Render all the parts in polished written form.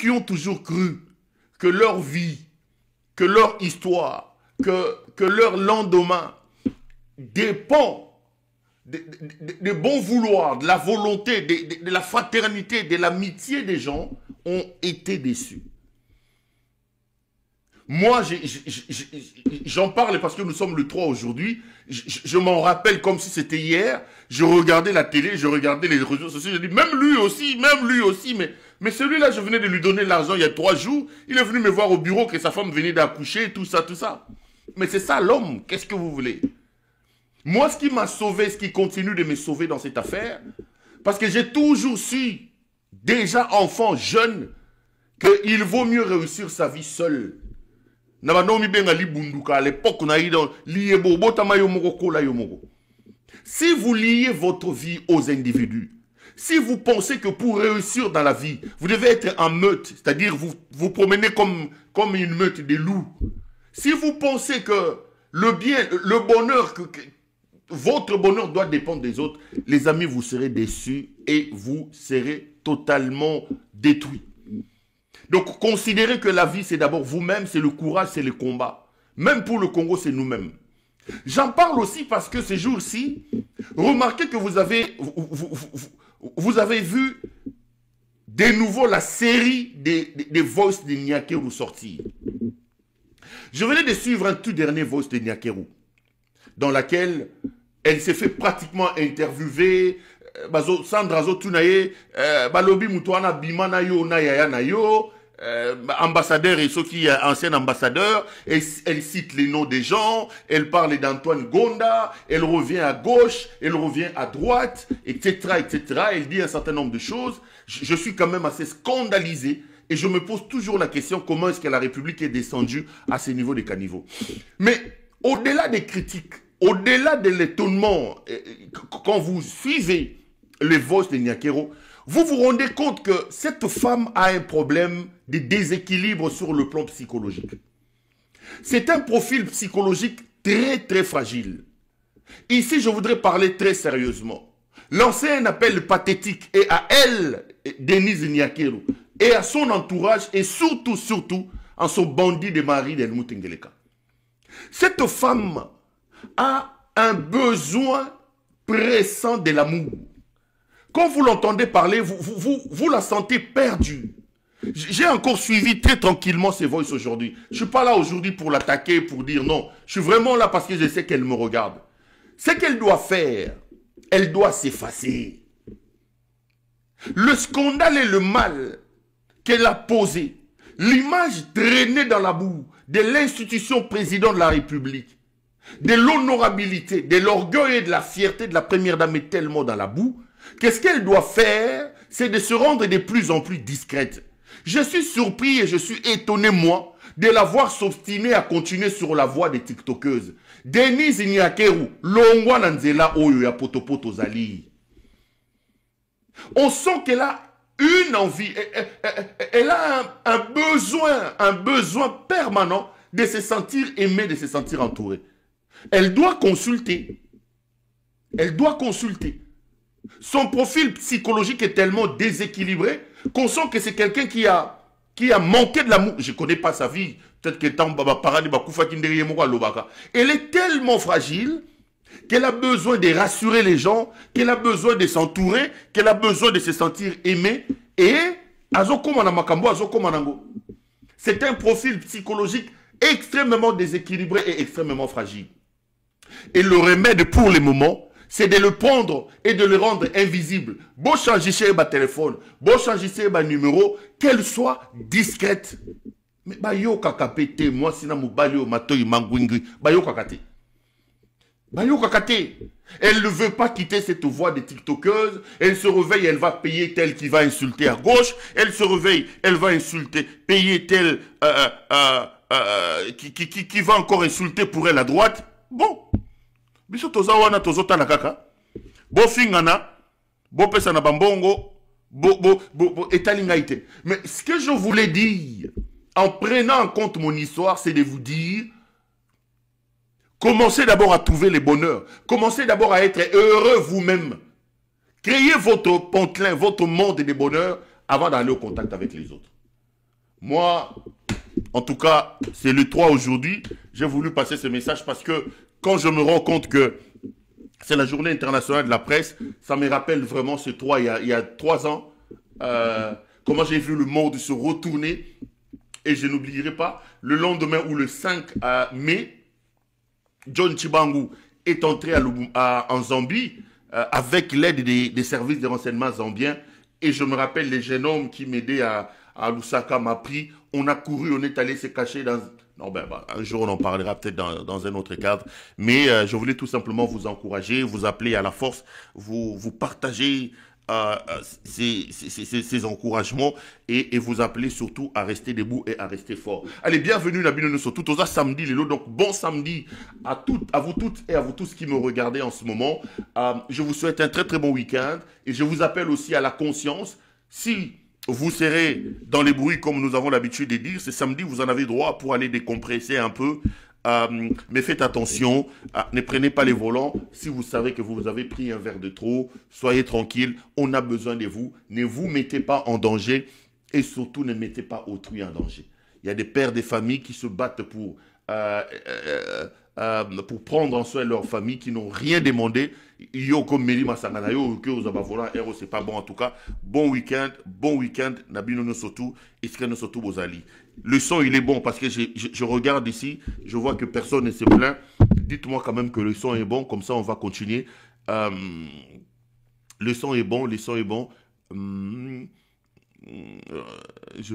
qui ont toujours cru que leur vie, que leur histoire, que leur lendemain dépend des bons vouloirs, de la volonté, de la fraternité, de l'amitié des gens, ont été déçus. Moi, j'en parle parce que nous sommes le 3 aujourd'hui. Je m'en rappelle comme si c'était hier. Je regardais la télé, je regardais les réseaux sociaux. Je dis, même lui aussi. Mais celui-là, je venais de lui donner l'argent il y a 3 jours. Il est venu me voir au bureau que sa femme venait d'accoucher, tout ça. Mais c'est ça l'homme. Qu'est-ce que vous voulez? Moi, ce qui m'a sauvé, ce qui continue de me sauver dans cette affaire, parce que j'ai toujours su, déjà enfant, jeune, qu'il vaut mieux réussir sa vie seul. À l'époque, si vous liez votre vie aux individus, si vous pensez que pour réussir dans la vie, vous devez être en meute, c'est-à-dire vous promenez comme une meute de loups. Si vous pensez que le bien, le bonheur, votre bonheur doit dépendre des autres, les amis, vous serez déçus et vous serez totalement détruits. Donc, considérez que la vie, c'est d'abord vous-même, c'est le courage, c'est le combat. Même pour le Congo, c'est nous-mêmes. J'en parle aussi parce que ces jours-ci, remarquez que vous avez vu de nouveau la série des Voice de Nyakeru sortir. Je venais de suivre un tout dernier Voice de Nyakeru, dans laquelle elle s'est fait pratiquement interviewer. Sandra Zotunaye, Balobi Mutuana Bimana yo na yaya na yo, ambassadeur et ceux qui est ancien ambassadeur, et elle cite les noms des gens, elle parle d'Antoine Gonda, elle revient à gauche, elle revient à droite, etc., etc. Elle dit un certain nombre de choses. Je suis quand même assez scandalisé et je me pose toujours la question comment est-ce que la République est descendue à ce niveau des caniveaux. Mais au-delà des critiques, au-delà de l'étonnement, quand vous suivez les Voices de Nyakeru, vous vous rendez compte que cette femme a un problème de déséquilibre sur le plan psychologique. C'est un profil psychologique très très fragile. Ici, je voudrais parler très sérieusement. Lancer un appel pathétique et à elle, Denise Nyakeru, et à son entourage, et surtout en son bandit de mari d'Helmut Ngeleka. Cette femme a un besoin pressant de l'amour. Quand vous l'entendez parler, vous la sentez perdue. J'ai encore suivi très tranquillement ses voix aujourd'hui. Je ne suis pas là aujourd'hui pour l'attaquer, pour dire non. Je suis vraiment là parce que je sais qu'elle me regarde. Ce qu'elle doit faire, elle doit s'effacer. Le scandale et le mal qu'elle a posé, l'image traînée dans la boue de l'institution président de la République, de l'honorabilité, de l'orgueil et de la fierté de la première dame est tellement dans la boue, qu'est-ce qu'elle doit faire? C'est de se rendre de plus en plus discrète. Je suis surpris et je suis étonné, moi, de la voir s'obstiner à continuer sur la voie des tiktokeuses. Denise Nyakeru, Longwa Nanzela Oyo ya Potopoto Zali. On sent qu'elle a une envie, elle a un besoin permanent de se sentir aimée, de se sentir entourée. Elle doit consulter. Elle doit consulter. Son profil psychologique est tellement déséquilibré qu'on sent que c'est quelqu'un qui a manqué de l'amour. Je ne connais pas sa vie. Peut-être qu'elle est tellement fragile qu'elle a besoin de rassurer les gens, qu'elle a besoin de s'entourer, qu'elle a besoin de se sentir aimée. Et c'est un profil psychologique extrêmement déséquilibré et extrêmement fragile. Et le remède pour le moment, c'est de le prendre et de le rendre invisible. Bon changer ba téléphone, bon changer ba numéro, qu'elle soit discrète. Mais ba yo kakapete, moi sina mobali o matoyi mangwingri, ba yo kakate. Ba yo kakate. Elle ne veut pas quitter cette voie de tiktokeuse. Elle se réveille, elle va payer tel qui va insulter à gauche. Elle se réveille, elle va insulter, payer tel qui va encore insulter pour elle à droite. Bon. Biso toza wana tozota na kaka. Bo fingana, bo pesa na bambongo, bo etalingaite. Mais ce que je voulais dire, en prenant en compte mon histoire, c'est de vous dire, commencez d'abord à trouver les bonheurs. Commencez d'abord à être heureux vous-même. Créez votre pantelin, votre monde de bonheur avant d'aller au contact avec les autres. Moi, en tout cas, c'est le 3 aujourd'hui. J'ai voulu passer ce message parce que quand je me rends compte que c'est la journée internationale de la presse, ça me rappelle vraiment ce 3 il y a 3 ans. euh, Comment j'ai vu le monde se retourner. Et je n'oublierai pas, le lendemain ou le 5 mai, John Chibangu est entré en Zambie avec l'aide des services de renseignement zambiens. Et je me rappelle, les jeunes hommes qui m'aidaient à Lusaka m'a pris. On a couru, on est allé se cacher dans... Non, un jour, on en parlera peut-être dans un autre cadre. Mais je voulais tout simplement vous encourager, vous appeler à la force, vous partager ces encouragements et vous appeler surtout à rester debout et à rester fort. Allez, bienvenue Nabino sur tout aux samedi, Lélo. Donc, bon samedi à vous toutes et à vous tous qui me regardez en ce moment. Je vous souhaite un très très bon week-end et je vous appelle aussi à la conscience. Si vous serez dans les bruits comme nous avons l'habitude de dire, c'est samedi, vous en avez droit pour aller décompresser un peu. Mais faites attention, ne prenez pas les volants. Si vous savez que vous avez pris un verre de trop, soyez tranquille, on a besoin de vous. Ne vous mettez pas en danger et surtout ne mettez pas autrui en danger. Il y a des pères de famille qui se battent pour prendre en soin leur famille, qui n'ont rien demandé. Yo comme Meli Masangana, yo que vous avez volé, c'est pas bon en tout cas. Bon week-end, Nabino no Sotou, Iskren no Sotou Bozali. Le son il est bon parce que je regarde ici, je vois que personne ne se plaint. Dites-moi quand même que le son est bon, comme ça on va continuer. Le son est bon, le son est bon. Je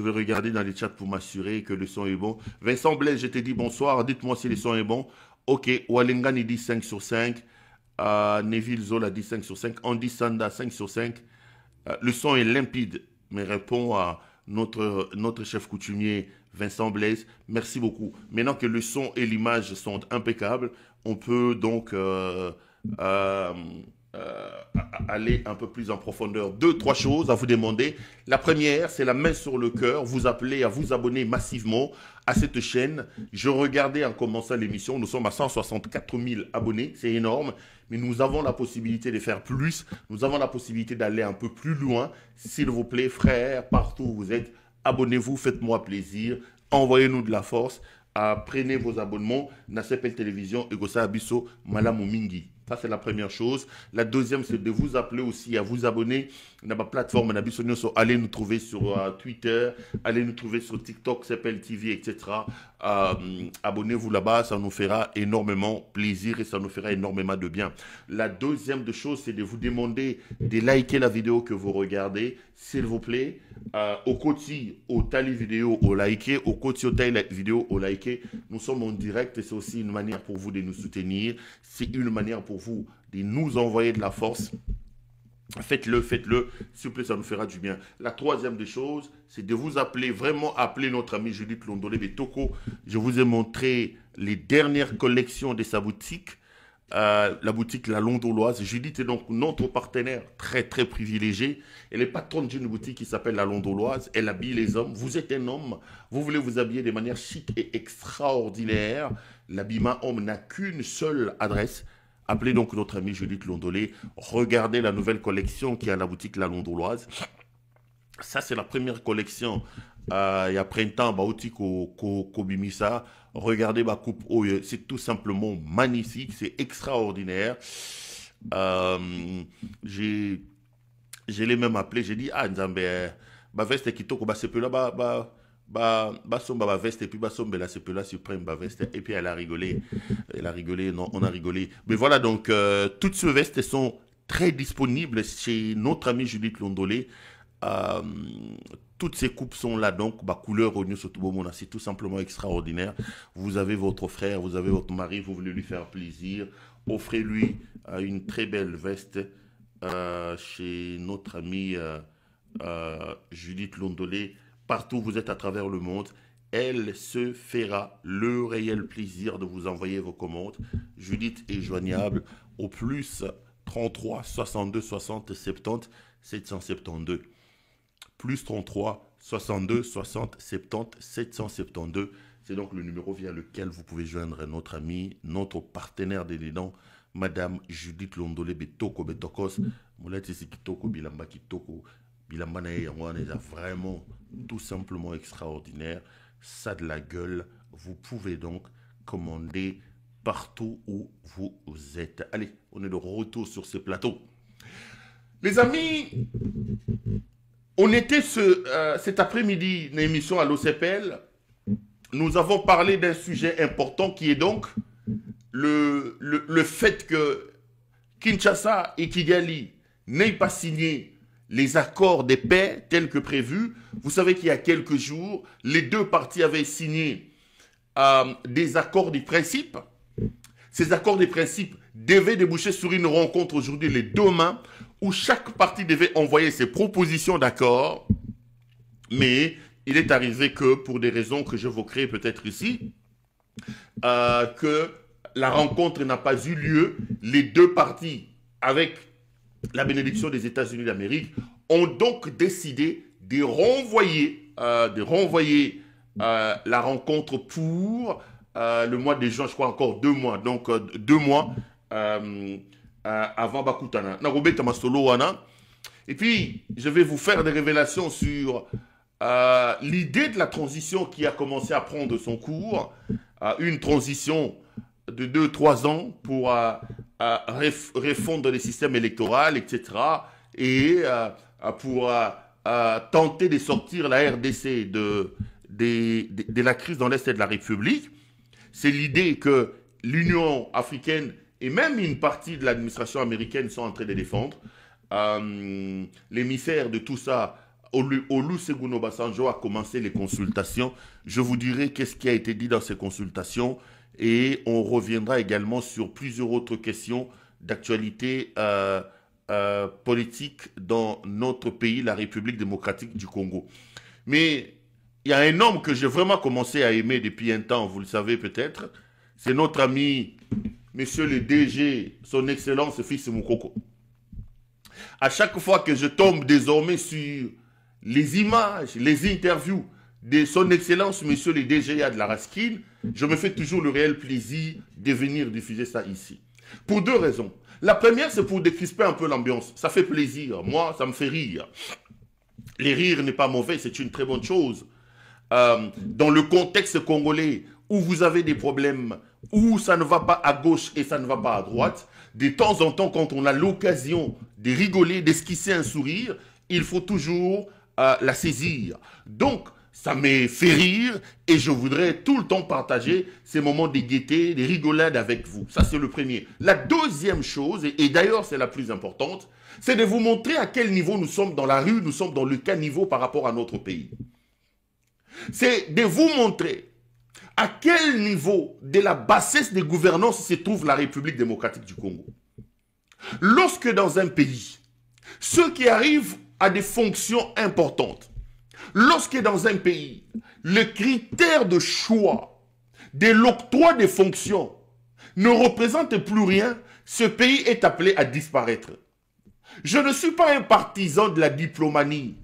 vais regarder dans les chats pour m'assurer que le son est bon. Vincent Blaise, je te dis bonsoir. Dites-moi si le son est bon. Ok, Walengani dit 5 sur 5. Neville Zola dit 5 sur 5. Andy Sanda 5 sur 5. Le son est limpide, mais répond à notre chef coutumier Vincent Blaise. Merci beaucoup. Maintenant que le son et l'image sont impeccables, on peut donc aller un peu plus en profondeur. 2, 3 choses à vous demander. La première, c'est la main sur le cœur. Vous appelez à vous abonner massivement à cette chaîne. Je regardais en commençant l'émission, nous sommes à 164 000 abonnés, c'est énorme. Mais nous avons la possibilité de faire plus. Nous avons la possibilité d'aller un peu plus loin. S'il vous plaît, frères, partout où vous êtes, abonnez-vous, faites-moi plaisir. Envoyez-nous de la force. Prenez vos abonnements. Nasepel Télévision, Egosa Abisso, Malamu Mingi. Ça, c'est la première chose. La deuxième, c'est de vous appeler aussi à vous abonner à ma plateforme. Allez nous trouver sur Twitter, allez nous trouver sur TikTok, CPL TV, etc. Abonnez-vous là-bas, ça nous fera énormément plaisir et ça nous fera énormément de bien. La deuxième chose, c'est de vous demander de liker la vidéo que vous regardez, s'il vous plaît. Au côté, au tali vidéo, au liker, au côté, au tali vidéo, au liker. Nous sommes en direct et c'est aussi une manière pour vous de nous soutenir. C'est une manière pour vous de nous envoyer de la force. Faites-le, faites-le. S'il vous plaît, ça nous fera du bien. La troisième des choses, c'est de vous appeler, vraiment appeler notre ami Judith Londolé Betoko. Je vous ai montré les dernières collections de sa boutique. La boutique La Londoloise. Judith est donc notre partenaire très très privilégié. Elle est patronne d'une boutique qui s'appelle La Londoloise. Elle habille les hommes. Vous êtes un homme, vous voulez vous habiller de manière chic et extraordinaire. L'habillement homme n'a qu'une seule adresse. Appelez donc notre ami Judith Londolé. Regardez la nouvelle collection qui est à la boutique La Londoloise. Ça, c'est la première collection. Il y a printemps, Kobimisa. Regardez ma coupe. Oh, c'est tout simplement magnifique. C'est extraordinaire. Je l'ai même appelé. J'ai dit, ah, Nzambe, ma veste qui toko, c'est peu là, veste et puis là c'est peu là suprême veste et puis elle a rigolé, non, on a rigolé, mais voilà donc toutes ces vestes sont très disponibles chez notre ami Judith Londolé. Toutes ces coupes sont là donc couleur oignon sotobomona, c'est tout simplement extraordinaire. Vous avez votre frère, vous avez votre mari, vous voulez lui faire plaisir, offrez-lui une très belle veste chez notre ami Judith Londolé. Partout où vous êtes à travers le monde, elle se fera le réel plaisir de vous envoyer vos commandes. Judith est joignable au plus 33 62 60 70 772. Plus 33 62 60 70 772. C'est donc le numéro via lequel vous pouvez joindre notre ami, notre partenaire d'élément, Madame Judith Londolé Betoko Betokos. Moulette ici Kitoko Bilamba Kitoko. bilamba na ye yango wana eza vraiment tout simplement extraordinaire. Ça de la gueule. Vous pouvez donc commander partout où vous êtes. Allez, on est de retour sur ce plateau. Les amis, on était cet après-midi dans l'émission à l'OCPL. Nous avons parlé d'un sujet important qui est donc le fait que Kinshasa et Kigali n'aient pas signé les accords de paix tels que prévus. Vous savez qu'il y a quelques jours, les deux parties avaient signé des accords de principe. Ces accords de principe devaient déboucher sur une rencontre aujourd'hui, les demain, où chaque partie devait envoyer ses propositions d'accord. Mais il est arrivé que, pour des raisons que j'évoquerai peut-être ici, que la rencontre n'a pas eu lieu. Les deux parties, avec la bénédiction des États-Unis d'Amérique, ont donc décidé de renvoyer la rencontre pour le mois de juin, je crois encore 2 mois. Donc 2 mois avant Bakutana. Et puis, je vais vous faire des révélations sur l'idée de la transition qui a commencé à prendre son cours. Une transition de 2-3 ans pour refondre les systèmes électoraux, etc. Et pour tenter de sortir la RDC de la crise dans l'Est de la République. C'est l'idée que l'Union africaine et même une partie de l'administration américaine sont en train de défendre. L'émissaire de tout ça, Olusegun Obasanjo, a commencé les consultations. Je vous dirai qu'est-ce qui a été dit dans ces consultations et on reviendra également sur plusieurs autres questions d'actualité politique dans notre pays, la République démocratique du Congo. Mais il y a un homme que j'ai vraiment commencé à aimer depuis un temps, vous le savez peut-être. C'est notre ami, monsieur le DG, son excellence Fils Moukoko. À chaque fois que je tombe désormais sur les images, les interviews de son excellence, monsieur le DG de la Raskin, je me fais toujours le réel plaisir de venir diffuser ça ici. Pour 2 raisons. La première, c'est pour décrisper un peu l'ambiance. Ça fait plaisir. Moi, ça me fait rire. Les rires n'est pas mauvais, c'est une très bonne chose. Dans le contexte congolais, où vous avez des problèmes, où ça ne va pas à gauche et ça ne va pas à droite, de temps en temps, quand on a l'occasion de rigoler, d'esquisser un sourire, il faut toujours la saisir. Donc, ça me fait rire et je voudrais tout le temps partager ces moments de gaieté, de rigolade avec vous. Ça, c'est le premier. La deuxième chose, et d'ailleurs c'est la plus importante, c'est de vous montrer à quel niveau nous sommes dans la rue, nous sommes dans le caniveau par rapport à notre pays. C'est de vous montrer à quel niveau de la bassesse de gouvernance se trouve la République démocratique du Congo. Lorsque dans un pays, ceux qui arrivent à des fonctions importantes, lorsque dans un pays, le critère de choix de l'octroi des fonctions ne représente plus rien, ce pays est appelé à disparaître. Je ne suis pas un partisan de la diplomanie.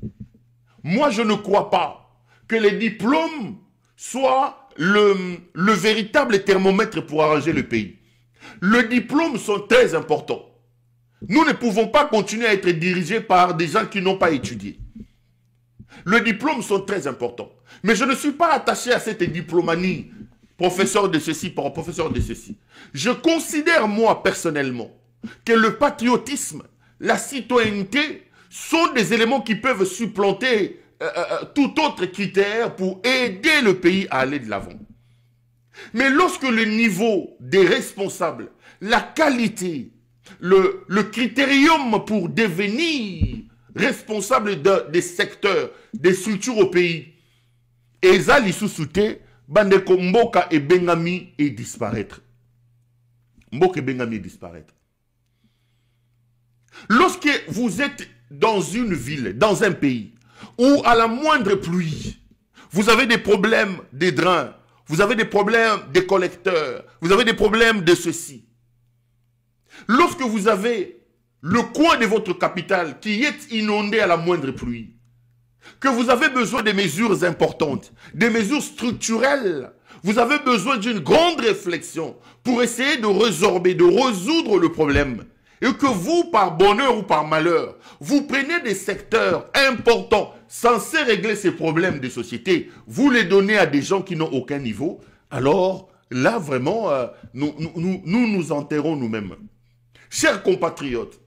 Moi, je ne crois pas que les diplômes soient le véritable thermomètre pour arranger le pays. Les diplômes sont très importants. Nous ne pouvons pas continuer à être dirigés par des gens qui n'ont pas étudié. Les diplômes sont très importants. Mais je ne suis pas attaché à cette diplomanie, professeur de ceci, professeur de ceci. Je considère, moi, personnellement, que le patriotisme, la citoyenneté, sont des éléments qui peuvent supplanter tout autre critère pour aider le pays à aller de l'avant. Mais lorsque le niveau des responsables, la qualité, le critérium pour devenir responsable des secteurs, des structures au pays, Ezali sous-souté, Bandeko Mboka et Bengami et disparaître. Mboka et Bengami disparaître. Lorsque vous êtes dans une ville, dans un pays, où à la moindre pluie, vous avez des problèmes des drains, vous avez des problèmes des collecteurs, vous avez des problèmes de ceci. Lorsque vous avez le coin de votre capitale qui est inondé à la moindre pluie, que vous avez besoin de mesures importantes, des mesures structurelles, vous avez besoin d'une grande réflexion pour essayer de résorber, de résoudre le problème. et que vous, par bonheur ou par malheur, vous prenez des secteurs importants censés régler ces problèmes de société, vous les donnez à des gens qui n'ont aucun niveau, alors là, vraiment, nous enterrons nous-mêmes. Chers compatriotes,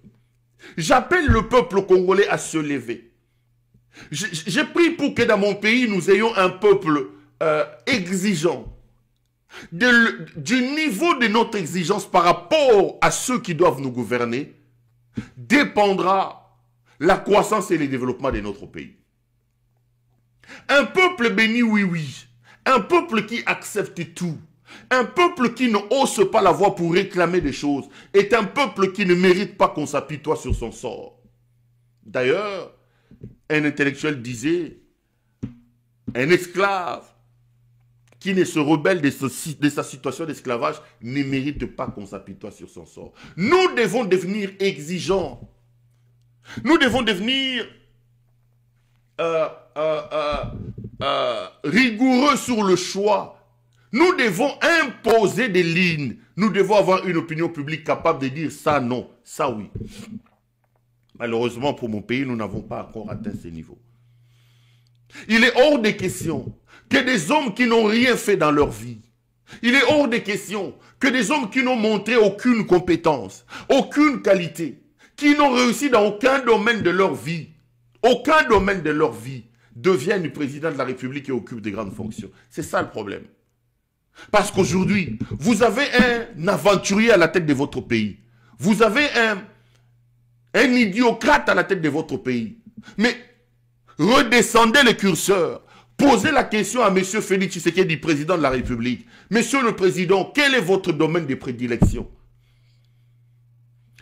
j'appelle le peuple congolais à se lever. J'ai pris pour que dans mon pays, nous ayons un peuple exigeant. Du niveau de notre exigence par rapport à ceux qui doivent nous gouverner, dépendra la croissance et le développement de notre pays. Un peuple béni, oui, oui. Un peuple qui accepte tout. Un peuple qui ne hausse pas la voix pour réclamer des choses est un peuple qui ne mérite pas qu'on s'apitoie sur son sort. D'ailleurs, un intellectuel disait, un esclave qui ne se rebelle de sa situation d'esclavage ne mérite pas qu'on s'apitoie sur son sort. Nous devons devenir exigeants. Nous devons devenir rigoureux sur le choix. Nous devons imposer des lignes. Nous devons avoir une opinion publique capable de dire ça non, ça oui. Malheureusement pour mon pays, nous n'avons pas encore atteint ce niveau. Il est hors de question que des hommes qui n'ont rien fait dans leur vie, il est hors de question que des hommes qui n'ont montré aucune compétence, aucune qualité, qui n'ont réussi dans aucun domaine de leur vie, deviennent président de la République et occupent de grandes fonctions. C'est ça le problème. Parce qu'aujourd'hui, vous avez un aventurier à la tête de votre pays. Vous avez un idiocrate à la tête de votre pays. Mais redescendez le curseur. Posez la question à M. Félix Tshisekedi, président de la République. Monsieur le Président, quel est votre domaine de prédilection?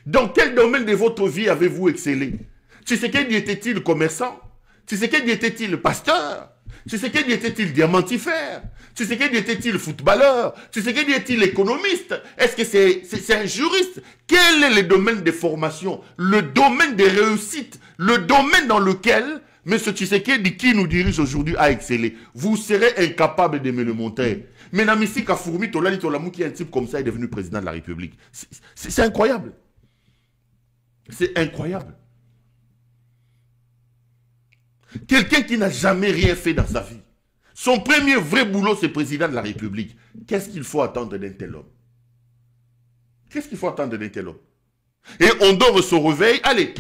Dans quel domaine de votre vie avez-vous excellé? Tshisekedi était-il commerçant? Tshisekedi était-il pasteur? Tshisekedi était-il diamantifère? Tshisekedi était-il footballeur? Tshisekedi est-il économiste? Est-ce que c'est un juriste? Quel est le domaine de formation? Le domaine de réussite? Le domaine dans lequel M. Tshisekedi, qui nous dirige aujourd'hui, a excellé? Vous serez incapable de me le montrer. Mais Namisi Kafourmi Tolali Tolamou, qui est un type comme ça, est devenu président de la République. C'est incroyable. C'est incroyable. Quelqu'un qui n'a jamais rien fait dans sa vie. Son premier vrai boulot, c'est président de la République. Qu'est-ce qu'il faut attendre d'un tel homme? Qu'est-ce qu'il faut attendre d'un tel homme? Et on dort son réveil. Allez,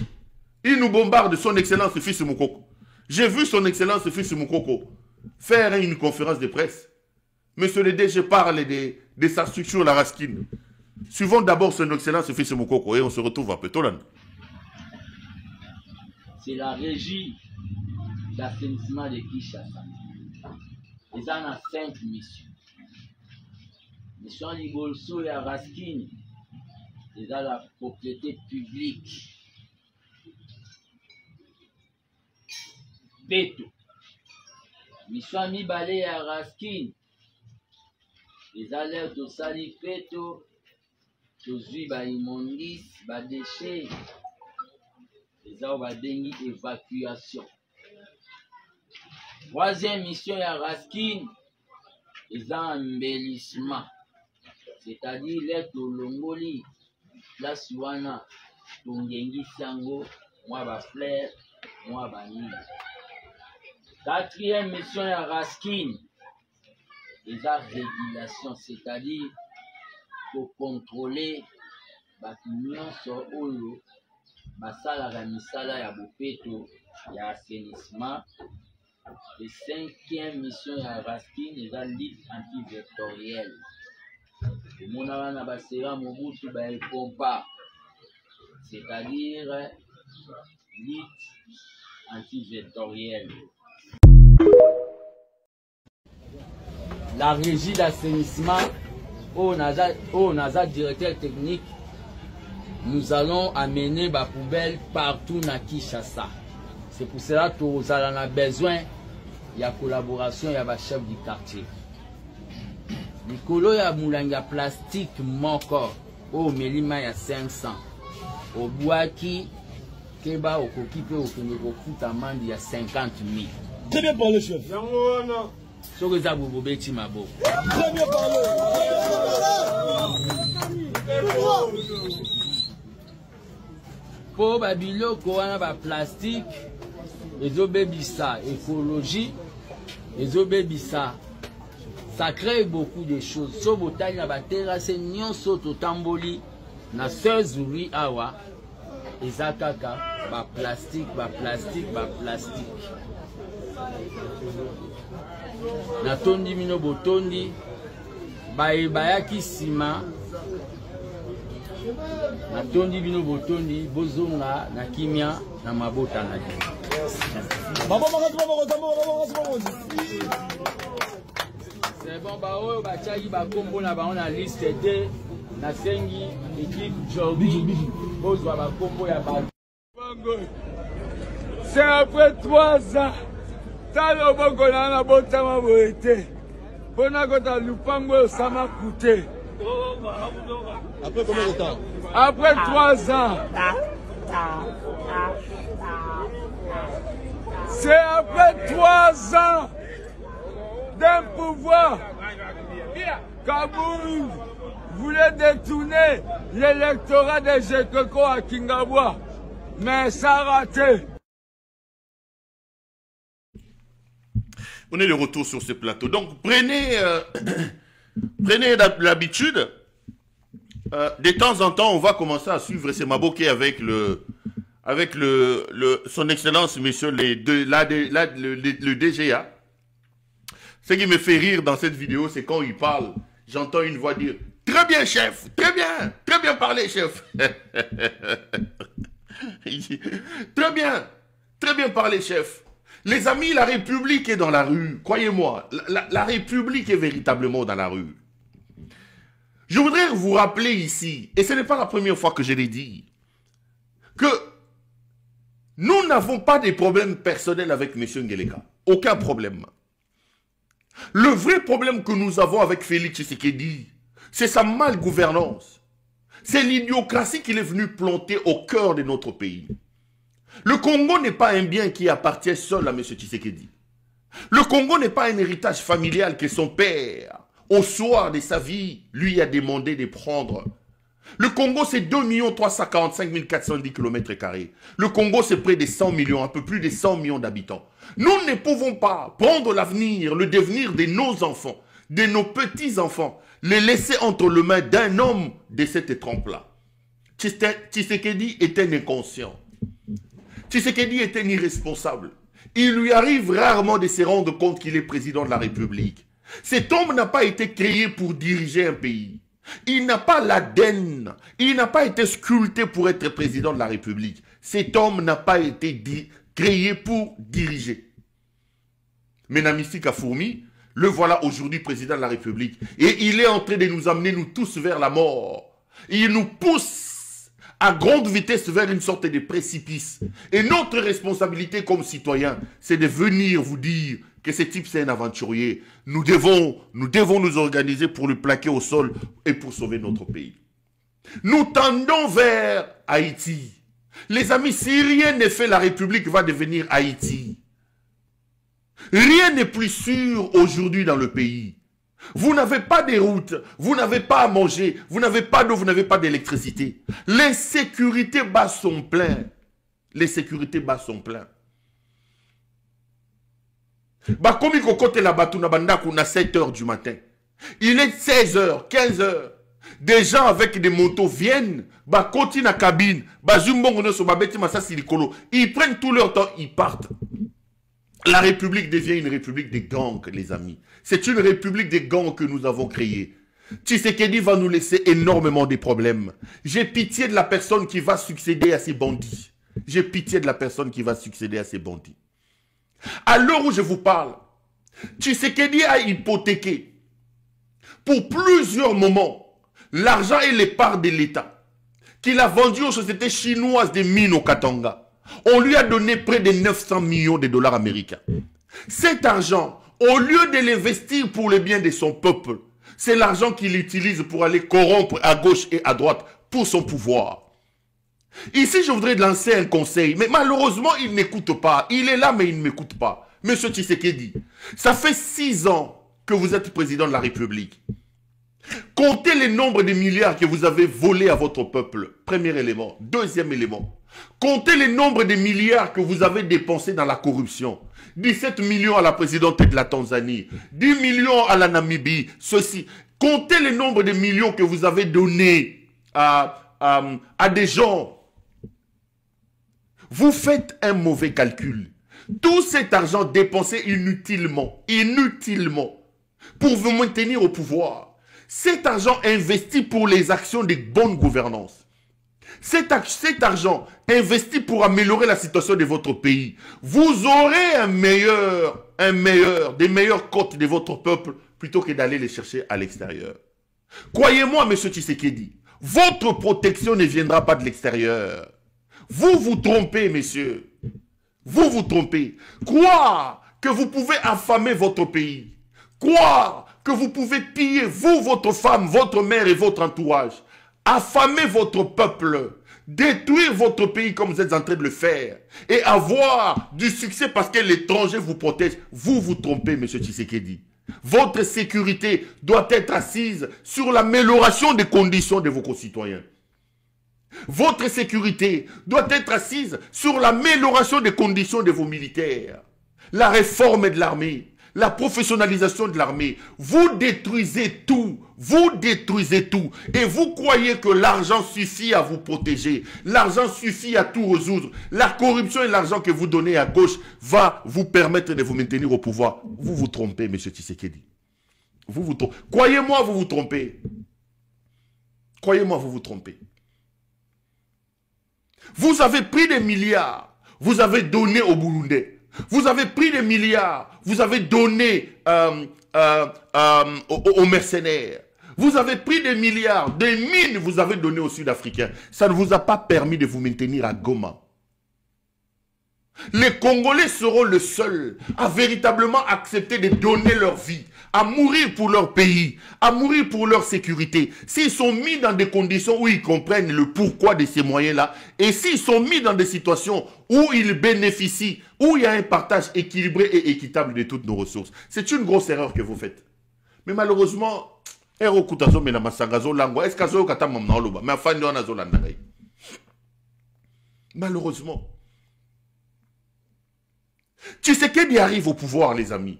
il nous bombarde son excellence fils Moukoko. J'ai vu son excellence fils Moukoko faire une conférence de presse. Monsieur le DG parle de sa structure, la Raskin. Suivons d'abord son excellence fils Moukoko et on se retrouve à Petolan. C'est la régie d'assainissement de Kinshasa. Ils ont 5 missions. Mission Libolso et Raskin, ils ont la propriété publique. Beto. Mission Mibale et Raskin, ils ont l'air de salir Beto, de ba immondis, ba déchets, ils ont ba dengue évacuation. Troisième mission ya Raskin, ils ont embellissement, c'est-à-dire les tolongoli, la suana, tongengi sango, moi ba fleur, moi ba nid. Quatrième mission ya Raskin, ils ont régulation, c'est-à-dire pour contrôler ba nyonso oyo basala la misala ya bopeto ya assainissement. Et 5e mission ya Raskin, ils ont lutte antivectorielle. Et mon avana basera mobutu ba el compas, c'est-à-dire lutte antivectorielle. La régie d'assainissement, au NASA directeur technique, nous allons amener la poubelle partout dans Kinshasa. C'est pour cela que nous avons besoin de la collaboration avec le chef du quartier. Nicolo ya moulanga plastique moko au melima ya 500. Au boaki keba okokipe okokuta amende ya 50 000. Très bien parlé, chef. So que ça vous beti mabo. Très bien parlé. Po babiloko wana ba plastique ezobebisa écologie ezobebisa ça crée beaucoup de choses so botali na ba terrasse nyonso totamboli na sezuri awa eza kaka ba plastique na tondi mino botondi bayaki nsima na tondi bino botondi bozonga na kimia na mabota na di c'est bon baoyo batiaki bakombo na bango na liste te nasengi équipe Jordi bozwa bakombo ya bato. C'est après 3 ans talo bongo na botama boete pona kota lupango osama coûté. Après combien de temps? Après 3 ans. C'est après 3 ans d'un pouvoir. Kaboul voulait détourner l'électorat de Jekoko à Kingabwa, mais ça a raté. On est de retour sur ce plateau. Donc, prenez l'habitude. De temps en temps, on va commencer à suivre ces Maboké avec son excellence, monsieur le DGA. Ce qui me fait rire dans cette vidéo, c'est quand il parle, j'entends une voix dire « Très bien, chef, très bien parlé, chef. » Très bien parlé, chef. Les amis, la République est dans la rue, croyez-moi, la République est véritablement dans la rue. Je voudrais vous rappeler ici, et ce n'est pas la première fois que je l'ai dit, que nous n'avons pas de problèmes personnels avec M. Ngeleka. Aucun problème. Le vrai problème que nous avons avec Félix Tshisekedi, c'est sa malgouvernance. C'est l'idiocratie qu'il est venu planter au cœur de notre pays. Le Congo n'est pas un bien qui appartient seul à M. Tshisekedi. Le Congo n'est pas un héritage familial que son père, au soir de sa vie, lui a demandé de prendre. Le Congo, c'est 2 345 410 km². Le Congo, c'est près de 100 millions, un peu plus de 100 millions d'habitants. Nous ne pouvons pas prendre l'avenir, le devenir de nos enfants, de nos petits-enfants, les laisser entre les mains d'un homme de cette trempe-là. Tshisekedi est un inconscient. Tshisekedi est un irresponsable. Il lui arrive rarement de se rendre compte qu'il est président de la République. Cet homme n'a pas été créé pour diriger un pays. Il n'a pas l'ADN. Il n'a pas été sculpté pour être président de la République. Cet homme n'a pas été créé pour diriger. Mais Namisi Kafourmi, le voilà aujourd'hui président de la République. Et il est en train de nous amener, nous tous, vers la mort. Il nous pousse à grande vitesse vers une sorte de précipice. Et notre responsabilité comme citoyens, c'est de venir vous dire que ce type c'est un aventurier. Nous devons nous organiser pour le plaquer au sol et pour sauver notre pays. Nous tendons vers Haïti. Les amis, si rien n'est fait, la République va devenir Haïti. Rien n'est plus sûr aujourd'hui dans le pays. Vous n'avez pas de routes, vous n'avez pas à manger, vous n'avez pas d'eau, vous n'avez pas d'électricité. Les sécurités bas sont pleins. Les sécurités bas sont pleins. Bakomi kokote la batu na bandaku na 7 h du matin. Il est 16 h, 15 h. Des gens avec des motos viennent, bakoti na cabine, bazumbongo no so babeti masasi likolo. Ils prennent tout leur temps, ils partent. La République devient une république des gangs, les amis. C'est une république des gangs que nous avons créée. Tshisekedi va nous laisser énormément de problèmes. J'ai pitié de la personne qui va succéder à ces bandits. J'ai pitié de la personne qui va succéder à ces bandits. À l'heure où je vous parle, Tshisekedi a hypothéqué pour plusieurs moments l'argent et les parts de l'État qu'il a vendu aux sociétés chinoises de mines au Katanga. On lui a donné près de 900 millions de dollars américains. Cet argent, au lieu de l'investir pour le bien de son peuple, c'est l'argent qu'il utilise pour aller corrompre à gauche et à droite pour son pouvoir. Ici, je voudrais lancer un conseil, mais malheureusement, il n'écoute pas. Il est là, mais il ne m'écoute pas. Monsieur Tshisekedi, ça fait 6 ans que vous êtes président de la République. Comptez le nombre de milliards que vous avez volés à votre peuple. Premier élément. Deuxième élément. Comptez le nombre de milliards que vous avez dépensés dans la corruption. 17 millions à la présidente de la Tanzanie. 10 millions à la Namibie. Ceci. Comptez le nombre de millions que vous avez donnés à des gens. Vous faites un mauvais calcul. Tout cet argent dépensé inutilement, pour vous maintenir au pouvoir. Cet argent investi pour les actions de bonne gouvernance. Cet argent investi pour améliorer la situation de votre pays. Vous aurez des meilleures cotes de votre peuple plutôt que d'aller les chercher à l'extérieur. Croyez-moi, M. Tshisekedi, votre protection ne viendra pas de l'extérieur. Vous vous trompez, messieurs. Vous vous trompez. Croire que vous pouvez affamer votre pays. Croire que vous pouvez piller, vous, votre femme, votre mère et votre entourage. Affamer votre peuple. Détruire votre pays comme vous êtes en train de le faire. Et avoir du succès parce que l'étranger vous protège. Vous vous trompez, M. Tshisekedi. Votre sécurité doit être assise sur l'amélioration des conditions de vos concitoyens. Votre sécurité doit être assise sur l'amélioration des conditions de vos militaires. La réforme de l'armée, la professionnalisation de l'armée. Vous détruisez tout. Vous détruisez tout. Et vous croyez que l'argent suffit à vous protéger. L'argent suffit à tout résoudre. La corruption et l'argent que vous donnez à gauche va vous permettre de vous maintenir au pouvoir. Vous vous trompez, M. Tshisekedi. Vous vous trompez. Croyez-moi, vous vous trompez. Croyez-moi, vous vous trompez. Vous avez pris des milliards, vous avez donné aux Burundais. Vous avez pris des milliards, vous avez donné aux mercenaires. Vous avez pris des milliards, des mines, vous avez donné aux Sud-Africains. Ça ne vous a pas permis de vous maintenir à Goma. Les Congolais seront les seuls à véritablement accepter de donner leur vie, à mourir pour leur pays, à mourir pour leur sécurité. S'ils sont mis dans des conditions où ils comprennent le pourquoi de ces moyens-là, et s'ils sont mis dans des situations où ils bénéficient, où il y a un partage équilibré et équitable de toutes nos ressources. C'est une grosse erreur que vous faites. Mais malheureusement, malheureusement, Tshisekedi arrive au pouvoir, les amis.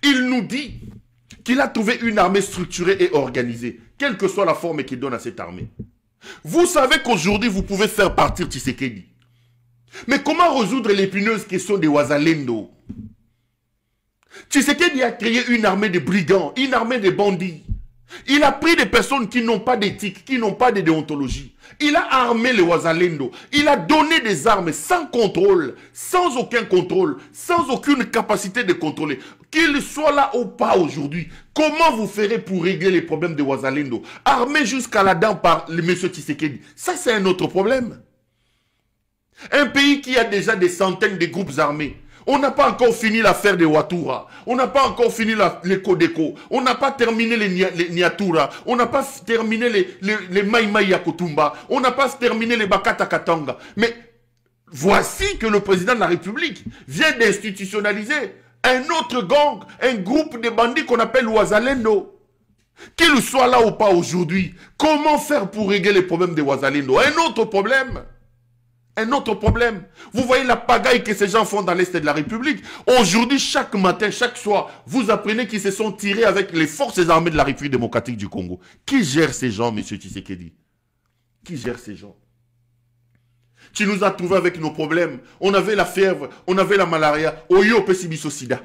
Il nous dit qu'il a trouvé une armée structurée et organisée, quelle que soit la forme qu'il donne à cette armée. Vous savez qu'aujourd'hui, vous pouvez faire partir Tshisekedi. Mais comment résoudre l'épineuse question des Wazalendo? Tshisekedi a créé une armée de brigands, une armée de bandits. Il a pris des personnes qui n'ont pas d'éthique, qui n'ont pas de déontologie. Il a armé les Wazalendo. Il a donné des armes sans contrôle, sans aucun contrôle, sans aucune capacité de contrôler. Qu'il soit là ou pas aujourd'hui, comment vous ferez pour régler les problèmes des Wazalendo? Armé jusqu'à la dent par le monsieur Tshisekedi. Ça, c'est un autre problème. Un pays qui a déjà des centaines de groupes armés. On n'a pas encore fini l'affaire de Watura. On n'a pas encore fini les Kodeko. On n'a pas terminé les Niatura. On n'a pas terminé les Maïmaï Yakotumba. On n'a pas terminé les Bakata Katanga. Mais voici que le président de la République vient d'institutionnaliser un autre gang, un groupe de bandits qu'on appelle Wazalendo. Qu'il soit là ou pas aujourd'hui, comment faire pour régler les problèmes des Wazalendo? Un autre problème. Un autre problème. Vous voyez la pagaille que ces gens font dans l'Est de la République. Aujourd'hui, chaque matin, chaque soir, vous apprenez qu'ils se sont tirés avec les forces armées de la République démocratique du Congo. Qui gère ces gens, M. Tshisekedi? Qui gère ces gens? Tu nous as trouvés avec nos problèmes. On avait la fièvre, on avait la malaria. Oyo pesibiso sida.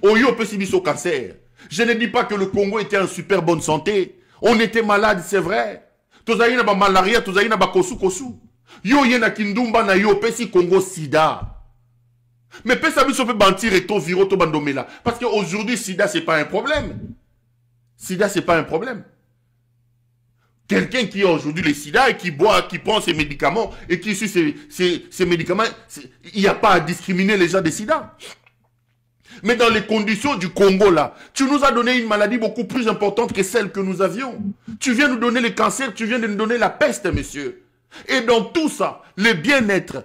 Oyo pesibiso cancer. Je ne dis pas que le Congo était en super bonne santé. On était malade, c'est vrai. Tozaïna ba malaria, tozaïna ba kosu kosu. Yo yena kindumba na yo pesi Congo sida. Mais pesa biso peut bantir et to viro to bandomela. Parce qu'aujourd'hui, sida, c'est pas un problème. Sida, c'est pas un problème. Quelqu'un qui a aujourd'hui le sida et qui boit, qui prend ses médicaments et qui suit ses médicaments, il n'y a pas à discriminer les gens de sida. Mais dans les conditions du Congo là, tu nous as donné une maladie beaucoup plus importante que celle que nous avions. Tu viens nous donner le cancer, tu viens de nous donner la peste, monsieur. Et dans tout ça, le bien-être,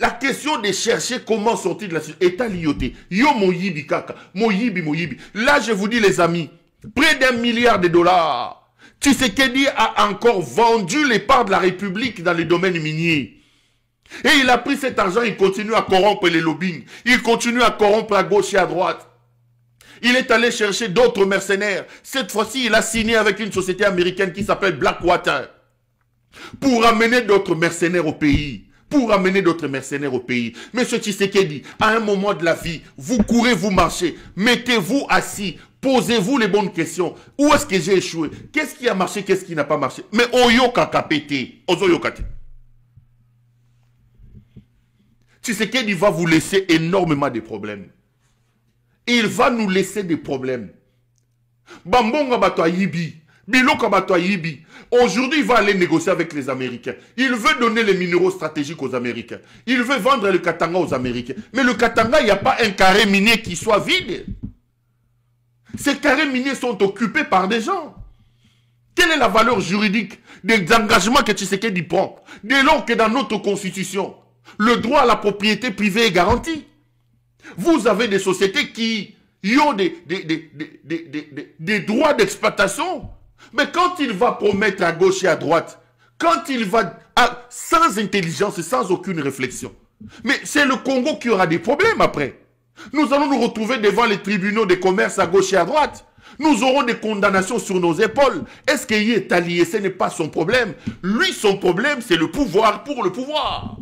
la question de chercher comment sortir de la situation est à l'IOT. Yo moyibi kaka, moyibi. Là, je vous dis les amis, Près d'1 milliard de dollars. Tshisekedi a encore vendu les parts de la République dans les domaines miniers. Et il a pris cet argent, il continue à corrompre les lobbying. Il continue à corrompre à gauche et à droite. Il est allé chercher d'autres mercenaires. Cette fois-ci, il a signé avec une société américaine qui s'appelle Blackwater. Pour amener d'autres mercenaires au pays. Pour amener d'autres mercenaires au pays. Monsieur Tshisekedi, à un moment de la vie, vous courez, vous marchez. Mettez-vous assis. Posez-vous les bonnes questions. Où est-ce que j'ai échoué? Qu'est-ce qui a marché? Qu'est-ce qui n'a pas marché? Mais oyo kakapete. Ozo yokate. Tshisekedi va vous laisser énormément de problèmes. Il va nous laisser des problèmes. Bambonga bato yibi. Biloka bato yibi. Aujourd'hui, il va aller négocier avec les Américains. Il veut donner les minéraux stratégiques aux Américains. Il veut vendre le Katanga aux Américains. Mais le Katanga, il n'y a pas un carré minier qui soit vide. Ces carrés miniers sont occupés par des gens. Quelle est la valeur juridique des engagements que Tshisekedi prend? Dès lors que dans notre constitution, le droit à la propriété privée est garanti. Vous avez des sociétés qui ont des droits d'exploitation. Mais quand il va promettre à gauche et à droite, quand il va sans intelligence et sans aucune réflexion, mais c'est le Congo qui aura des problèmes après. Nous allons nous retrouver devant les tribunaux de commerce à gauche et à droite. Nous aurons des condamnations sur nos épaules. Est-ce qu'il est allié? Ce n'est pas son problème. Lui, son problème, c'est le pouvoir pour le pouvoir.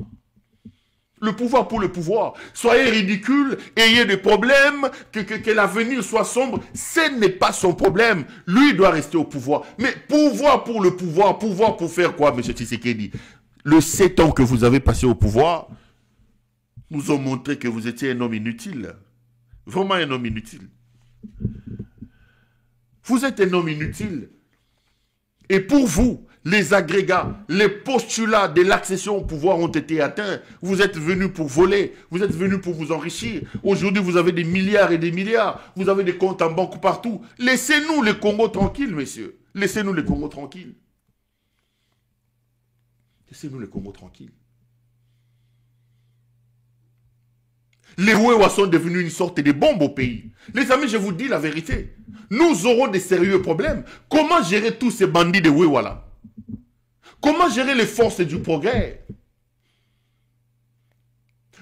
Le pouvoir pour le pouvoir. Soyez ridicules, ayez des problèmes, que l'avenir soit sombre. Ce n'est pas son problème. Lui doit rester au pouvoir. Mais pouvoir pour le pouvoir pour faire quoi, M. Tshisekedi? Le 7 ans que vous avez passé au pouvoir nous ont montré que vous étiez un homme inutile. Vraiment un homme inutile. Vous êtes un homme inutile. Et pour vous, les agrégats, les postulats de l'accession au pouvoir ont été atteints. Vous êtes venus pour voler, vous êtes venus pour vous enrichir. Aujourd'hui, vous avez des milliards et des milliards. Vous avez des comptes en banque partout. Laissez-nous les Congo tranquilles, messieurs. Laissez-nous les Congo tranquilles. Laissez-nous les Congo tranquilles. Les Wewa sont devenus une sorte de bombe au pays. Les amis, je vous dis la vérité. Nous aurons des sérieux problèmes. Comment gérer tous ces bandits de Wewa là? Comment gérer les forces du progrès?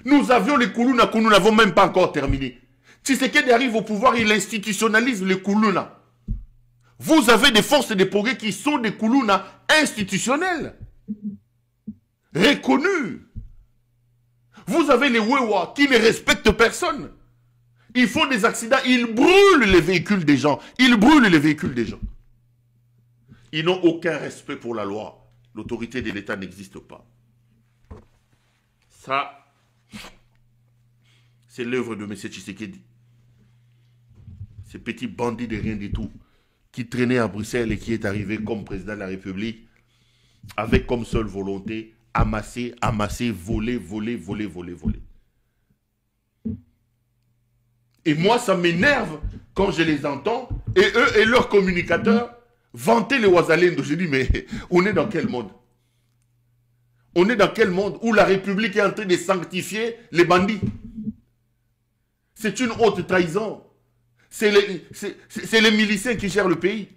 Nous avions les Koulouna que nous n'avons même pas encore terminé. Tshisekedi arrive au pouvoir, il institutionnalise les Koulouna. Vous avez des forces de progrès qui sont des Koulouna institutionnels. Reconnus. Vous avez les Wewa qui ne respectent personne. Ils font des accidents, ils brûlent les véhicules des gens. Ils brûlent les véhicules des gens. Ils n'ont aucun respect pour la loi. L'autorité de l'État n'existe pas. Ça, c'est l'œuvre de M. Tshisekedi. Ces petits bandits de rien du tout qui traînaient à Bruxelles et qui est arrivé comme président de la République avec comme seule volonté amasser, amasser, voler, voler, voler, voler, voler. Et moi, ça m'énerve quand je les entends, et eux et leurs communicateurs vanter les Ouazalendo. Je dis, mais on est dans quel monde? On est dans quel monde où la République est en train de sanctifier les bandits? C'est une haute trahison. C'est les miliciens qui gèrent le pays.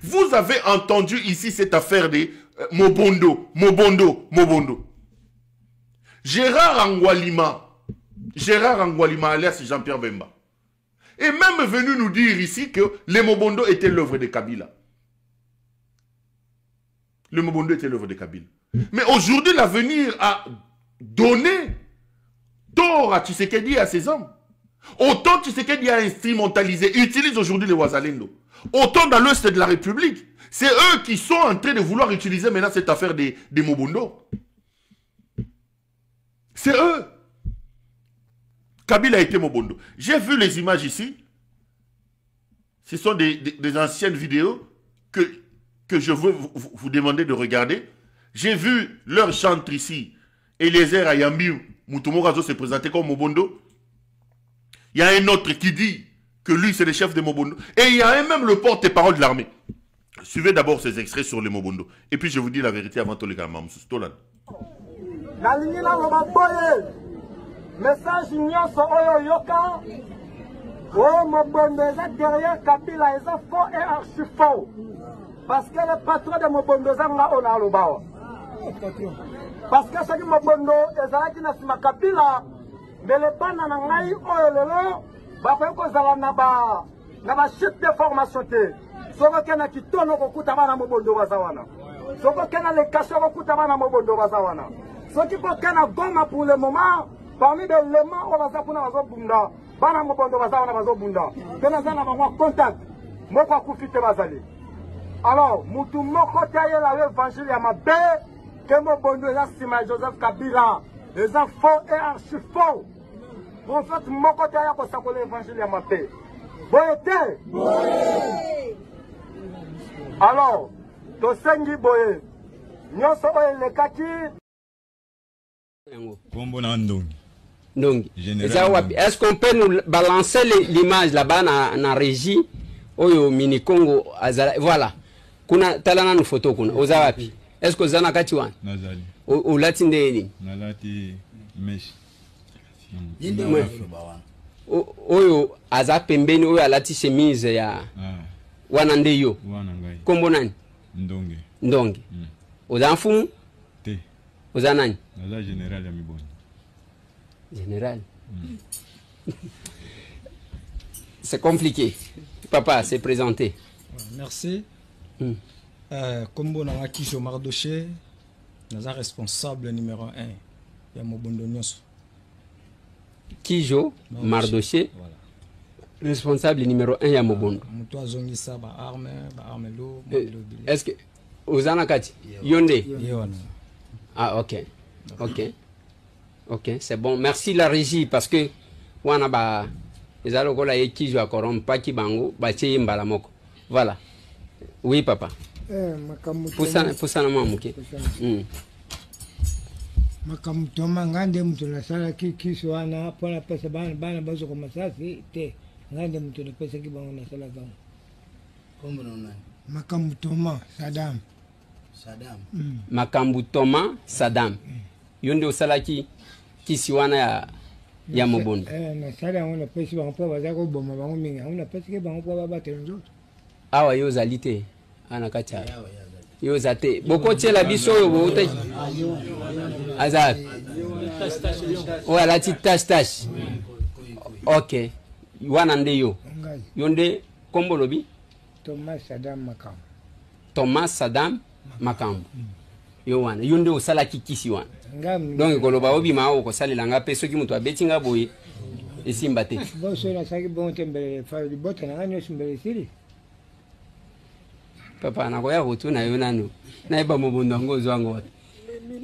Vous avez entendu ici cette affaire de Mobondo. Gérard Angwalima, alias Jean-Pierre Bemba, est même venu nous dire ici que les Mobondo étaient l'œuvre de Kabila. Le Mobondo était l'œuvre de Kabila. Mais aujourd'hui, l'avenir a donné tort à Tshisekedi et à ses hommes. Autant Tshisekedi a instrumentalisé, utilise aujourd'hui les Ouazalendo. Autant dans l'Est de la République, c'est eux qui sont en train de vouloir utiliser maintenant cette affaire des Mobondo. C'est eux. Kabila a été Mobondo. J'ai vu les images ici. Ce sont des anciennes vidéos que je veux vous demander de regarder. J'ai vu leur chantre ici. Eliezer Ayambi Mutumorazo se présenter comme Mobondo. Il y a un autre qui dit que lui c'est le chef de Mobondo. Et il y a même le porte-parole de l'armée. Suivez d'abord ces extraits sur les Mobondo. Et puis je vous dis la vérité avant tout le cas. Message nyonso oyo yoka Oh, Mobondo, derrière Kabila, ils sont faux et archi faux. Parce que le patron de Mobondo, c'est on a le bas. Parce que ce qui Mobondo, ils ont dit que Kabila, mais les bandes en Angaï, oh, le ba chute de formation. Soko kena kitono kokuta bana Mobondo bazawana. Soko kena le cachot kokuta bana Mobondo bazawana. Soki ko kena Goma pour le moment, parmi les éléments on va ça pour na bazobunda. Bana Mobondo bazawana bazobunda. Tena zana ba contact. Moko akufite bazali. Alors, mutu moko taye la évangile ya mabe que Mobondo ya sima Joseph Kabila. Les enfants et archi faux. Prophète moko taye ko sakole évangile ya mabe. Boyete. Boye. Alors, Tosengi Boye, Nyonso Oye Kaki. Est-ce qu'on peut nous balancer l'image là-bas dans la régie? Oyo mini Congo azala. Voilà. Kuna talana nu photo kuna. Ozawapi. Est-ce que zana kati wan? Nazali. O lati ndeni. Nalati mesh. Oyo aza pembeni oyo alati chemise ya. Wana ndeyo. Wana ngai. Kombo nani? Ndonge. Ndonge. Oza mfumu? Te. Oza nani? Oza général ya Mibonyi. Général. C'est compliqué. Papa, c'est présenté. Merci. Kombo na Kijo Mardoché, naza responsable numéro 1 ya Mobondo Nyonso. Kijo Mardoché. Voilà. Responsable numéro 1 ya Mobondo. Muto azongisa ba arme lo. Est-ce que Ozana Kati Yonde? Yona. Ah OK. OK. OK, c'est bon. Merci la régie parce que wana ba ezalo kola Kijo akorom pa ki bango ba tie mbala moko. Voilà. Oui papa. Pusana mamuke. Makamutoma ngande mtu na sala kisu wana pona pesa bana bazo kwa masasi te. Ngande mtu na pesa kibango na sala zangu. Kombo na nani? Makamutoma Saddam. Saddam. Makamutoma Saddam. Yonde osalaki kisiwana ya Mobondo. Na sala ona pesa bango po bazako boma bango minga. Ona pesa ke bango po babatela nzoto. Awa yo zalite ana kacha. Yo zate. Boko tshela biso yo bote. Azab. Wala ti tash. OK. Wana ndeyo. Yonde kombo lobi? Thomas Saddam Makambu. Thomas Saddam Makambu. Yo wana. Yonde osala kikisi wana. Donc koloba obi ma o ko salela nga peso ki mutu abeti nga boye. Esimba te. Bo so na saki bon tembele fa di bota na nyo simbele siri. Papa na koya rotuna yo nanu. Na eba Mobondo ngo zwango.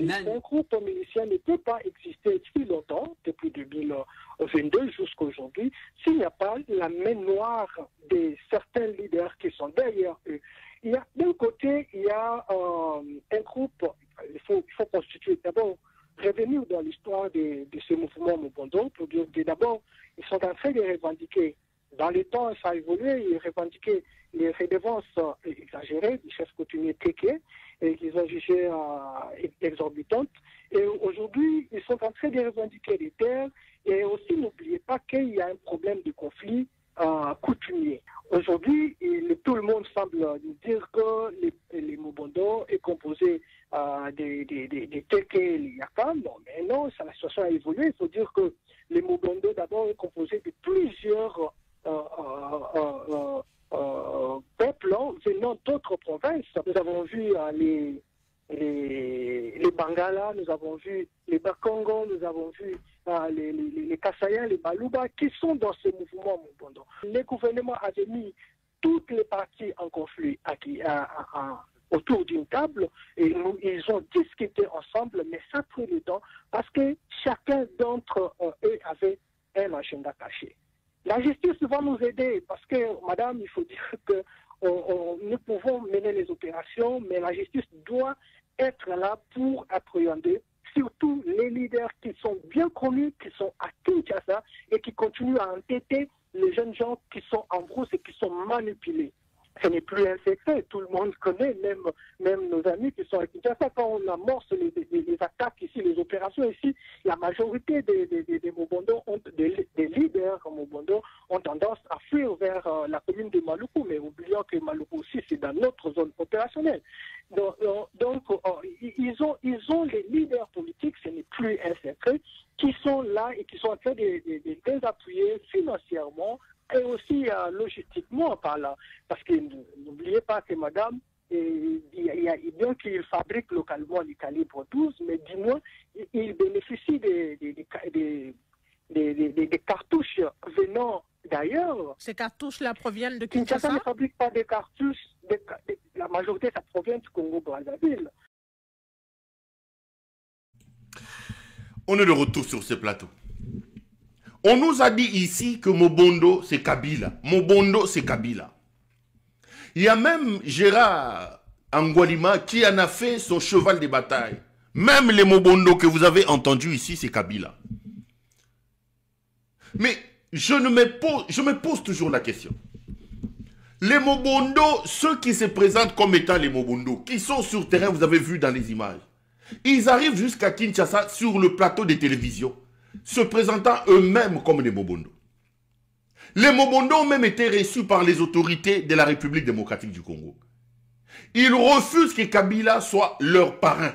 Un groupe milicien ne peut pas exister depuis longtemps, depuis 2022 jusqu'à aujourd'hui, s'il n'y a pas la main noire de certains leaders qui sont derrière eux. Il y a d'un côté, il y a un groupe, il faut constituer d'abord, revenir dans l'histoire de ce mouvement Mobondo pour dire que d'abord, ils sont en train de revendiquer. Dans le temps, ça a évolué, ils revendiquaient les redevances exagérées du chef coutumier Téké et qu'ils ont jugé exorbitantes. Et aujourd'hui, ils sont en train de revendiquer des terres. Et aussi, n'oubliez pas qu'il y a un problème de conflit coutumier. Aujourd'hui, tout le monde semble dire que les Mobondo est composé des Téké et les Yaka. Non, mais non, la situation a évolué. Il faut dire que les Mobondo, d'abord, est composé de plusieurs peuples venant d'autres provinces. Nous avons vu les Bangala, nous avons vu les Bakongo, nous avons vu les Kassayens, les Baluba qui sont dans ce mouvement Mobondo. Le gouvernement avait mis toutes les parties en conflit autour d'une table et ils ont discuté ensemble, mais ça a pris le temps parce que chacun d'entre eux avait un agenda caché. La justice va nous aider parce que, madame, il faut dire que nous pouvons mener les opérations, mais la justice doit être là pour appréhender surtout les leaders qui sont bien connus, qui sont à Kinshasa et qui continuent à entêter les jeunes gens qui sont en brousse et qui sont manipulés. Ce n'est plus un secret, tout le monde connaît, même nos amis qui sont à Kinshasa. Quand on amorce les attaques ici, les opérations ici, la majorité des Mobondo, des leaders Mobondo ont tendance que Maluku aussi, c'est dans notre zone opérationnelle. Donc, ils ont les leaders politiques, ce n'est plus un secret, qui sont là et qui sont en train de les appuyer financièrement et aussi logistiquement par là. Parce que n'oubliez pas que madame, bien qu'il fabrique localement les calibres 12, mais du moins, il bénéficie des cartouches venant d'ailleurs. Ces cartouches-là proviennent de Kinshasa? Kinshasa ne fabrique pas des cartouches. La majorité, ça provient du Congo-Brazzaville. On est de retour sur ce plateau. On nous a dit ici que Mobondo, c'est Kabila. Mobondo, c'est Kabila. Il y a même Gérard Angwalima qui en a fait son cheval de bataille. Même les Mobondo que vous avez entendus ici, c'est Kabila. Mais je me pose toujours la question. Les Mobondo, ceux qui se présentent comme étant les Mobondo, qui sont sur terrain, vous avez vu dans les images, ils arrivent jusqu'à Kinshasa sur le plateau de télévision, se présentant eux-mêmes comme des Mobondo. Les Mobondo ont même été reçus par les autorités de la République démocratique du Congo. Ils refusent que Kabila soit leur parrain.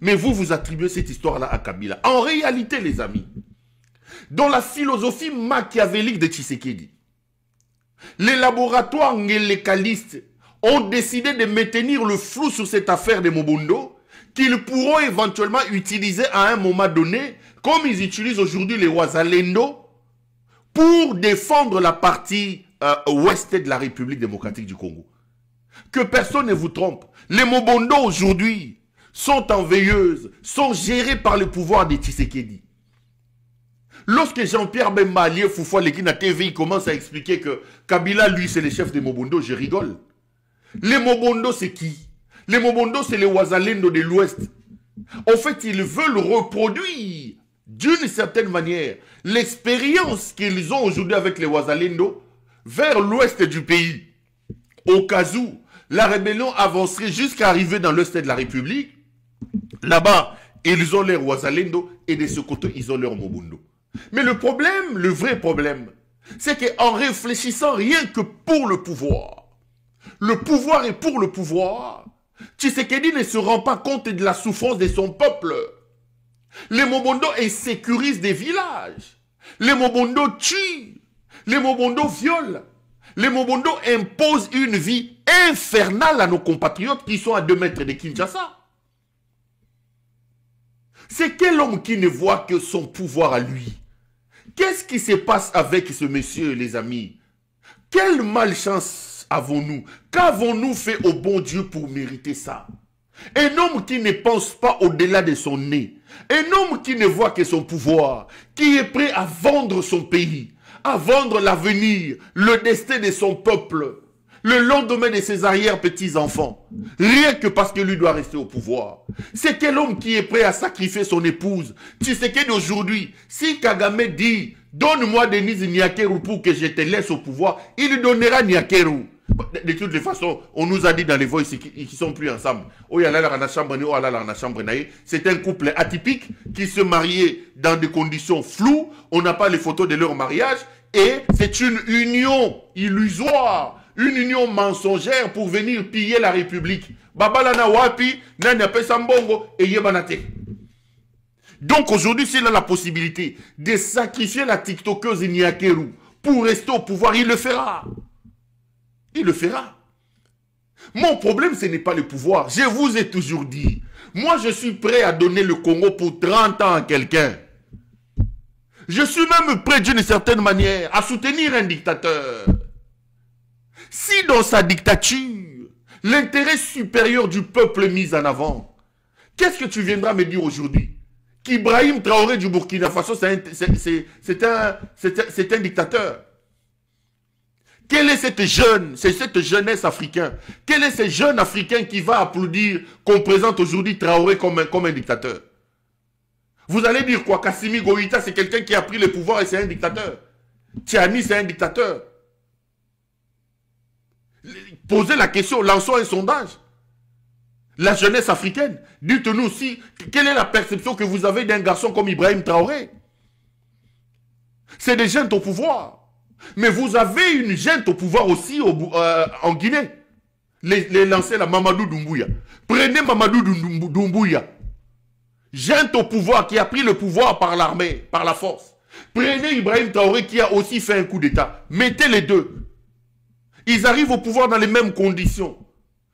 Mais vous attribuez cette histoire-là à Kabila. En réalité, les amis, dans la philosophie machiavélique de Tshisekedi, les laboratoires ngélekalistes ont décidé de maintenir le flou sur cette affaire des Mobondo qu'ils pourront éventuellement utiliser à un moment donné, comme ils utilisent aujourd'hui les Wazalendo, pour défendre la partie ouest de la République démocratique du Congo. Que personne ne vous trompe. Les Mobondo aujourd'hui sont en veilleuse, sont gérés par le pouvoir de Tshisekedi. Lorsque Jean-Pierre Bemba Alié Foufoua-Lekine à TV il commence à expliquer que Kabila, lui, c'est le chef des Mobondo, je rigole. Les Mobondo, c'est qui? Les Mobondo, c'est les Wazalendo de l'Ouest. En fait, ils veulent reproduire, d'une certaine manière, l'expérience qu'ils ont aujourd'hui avec les Wazalendo vers l'Ouest du pays. Au cas où la rébellion avancerait jusqu'à arriver dans l'Ouest de la République, là-bas, ils ont leur Wazalendo et de ce côté, ils ont leur Mobondo. Mais le problème, le vrai problème, c'est qu'en réfléchissant rien que pour le pouvoir est pour le pouvoir, Tshisekedi ne se rend pas compte de la souffrance de son peuple. Les Mobondo insécurisent des villages. Les Mobondo tuent. Les Mobondo violent. Les Mobondo imposent une vie infernale à nos compatriotes qui sont à 2 mètres de Kinshasa. C'est quel homme qui ne voit que son pouvoir à lui? Qu'est-ce qui se passe avec ce monsieur, les amis? Quelle malchance avons-nous? Qu'avons-nous fait au bon Dieu pour mériter ça? Un homme qui ne pense pas au-delà de son nez. Un homme qui ne voit que son pouvoir. Qui est prêt à vendre son pays. À vendre l'avenir, le destin de son peuple. Le lendemain de ses arrière-petits-enfants. Rien que parce que lui doit rester au pouvoir. C'est quel homme qui est prêt à sacrifier son épouse? Tu sais qu'aujourd'hui, si Kagame dit « Donne-moi Denise Nyakeru pour que je te laisse au pouvoir », il donnera Nyakeru. De toutes les façons, on nous a dit dans les voix qui sont plus ensemble. C'est un couple atypique qui se mariait dans des conditions floues. On n'a pas les photos de leur mariage. Et c'est une union illusoire. Une union mensongère pour venir piller la République. Babalana wapi, nana pesambongo et yebanate. Donc aujourd'hui, s'il a la possibilité de sacrifier la TikTokeuse Nyakeru pour rester au pouvoir, il le fera. Il le fera. Mon problème, ce n'est pas le pouvoir. Je vous ai toujours dit. Moi, je suis prêt à donner le Congo pour 30 ans à quelqu'un. Je suis même prêt, d'une certaine manière, à soutenir un dictateur. Si dans sa dictature, l'intérêt supérieur du peuple est mis en avant, qu'est-ce que tu viendras me dire aujourd'hui? Qu'Ibrahim Traoré du Burkina Faso, c'est un dictateur. Quelle est cette jeunesse africaine? Quel est ce jeune africain qui va applaudir qu'on présente aujourd'hui Traoré comme un dictateur? Vous allez dire quoi? Kassimi Goïta, c'est quelqu'un qui a pris le pouvoir et c'est un dictateur. Tiani, c'est un dictateur. Posez la question, lançons un sondage. La jeunesse africaine, dites-nous aussi, quelle est la perception que vous avez d'un garçon comme Ibrahim Traoré? C'est des jeunes au pouvoir. Mais vous avez une junte au pouvoir aussi en Guinée. Les lancers la Mamadou Doumbouya. Prenez Mamadou Doumbouya. Junte au pouvoir qui a pris le pouvoir par l'armée, par la force. Prenez Ibrahim Traoré qui a aussi fait un coup d'État. Mettez les deux. Ils arrivent au pouvoir dans les mêmes conditions.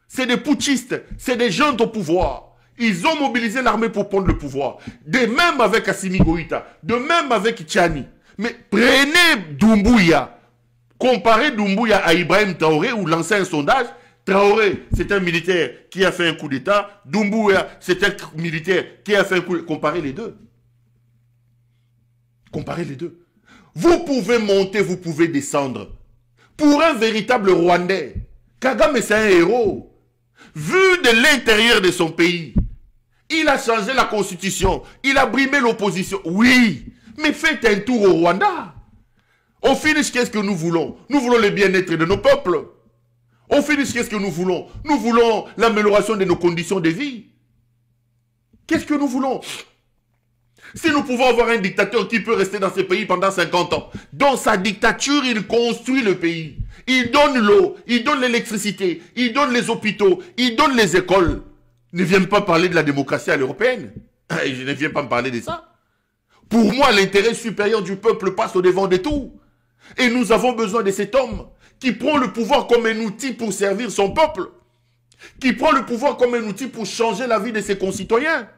C'est des putschistes, c'est des juntes au pouvoir. Ils ont mobilisé l'armée pour prendre le pouvoir. De même avec Assimi Goïta, de même avec Tchani. Mais prenez Doumbouya. Comparez Doumbouya à Ibrahim Traoré ou lancez un sondage. Traoré, c'est un militaire qui a fait un coup d'État. Doumbouya, c'est un militaire qui a fait un coup d'État. Comparez les deux. Comparez les deux. Vous pouvez monter, vous pouvez descendre. Pour un véritable Rwandais, Kagame c'est un héros. Vu de l'intérieur de son pays, il a changé la constitution, il a brimé l'opposition. Oui, mais faites un tour au Rwanda. Au finish, qu'est-ce que nous voulons? Nous voulons le bien-être de nos peuples. Au finish, qu'est-ce que nous voulons? Nous voulons l'amélioration de nos conditions de vie. Qu'est-ce que nous voulons? Si nous pouvons avoir un dictateur qui peut rester dans ce pays pendant 50 ans, dans sa dictature, il construit le pays. Il donne l'eau, il donne l'électricité, il donne les hôpitaux, il donne les écoles. Ne viens pas parler de la démocratie à l'européenne. Je ne viens pas me parler de ça. Pour moi, l'intérêt supérieur du peuple passe au devant de tout. Et nous avons besoin de cet homme qui prend le pouvoir comme un outil pour servir son peuple, qui prend le pouvoir comme un outil pour changer la vie de ses concitoyens.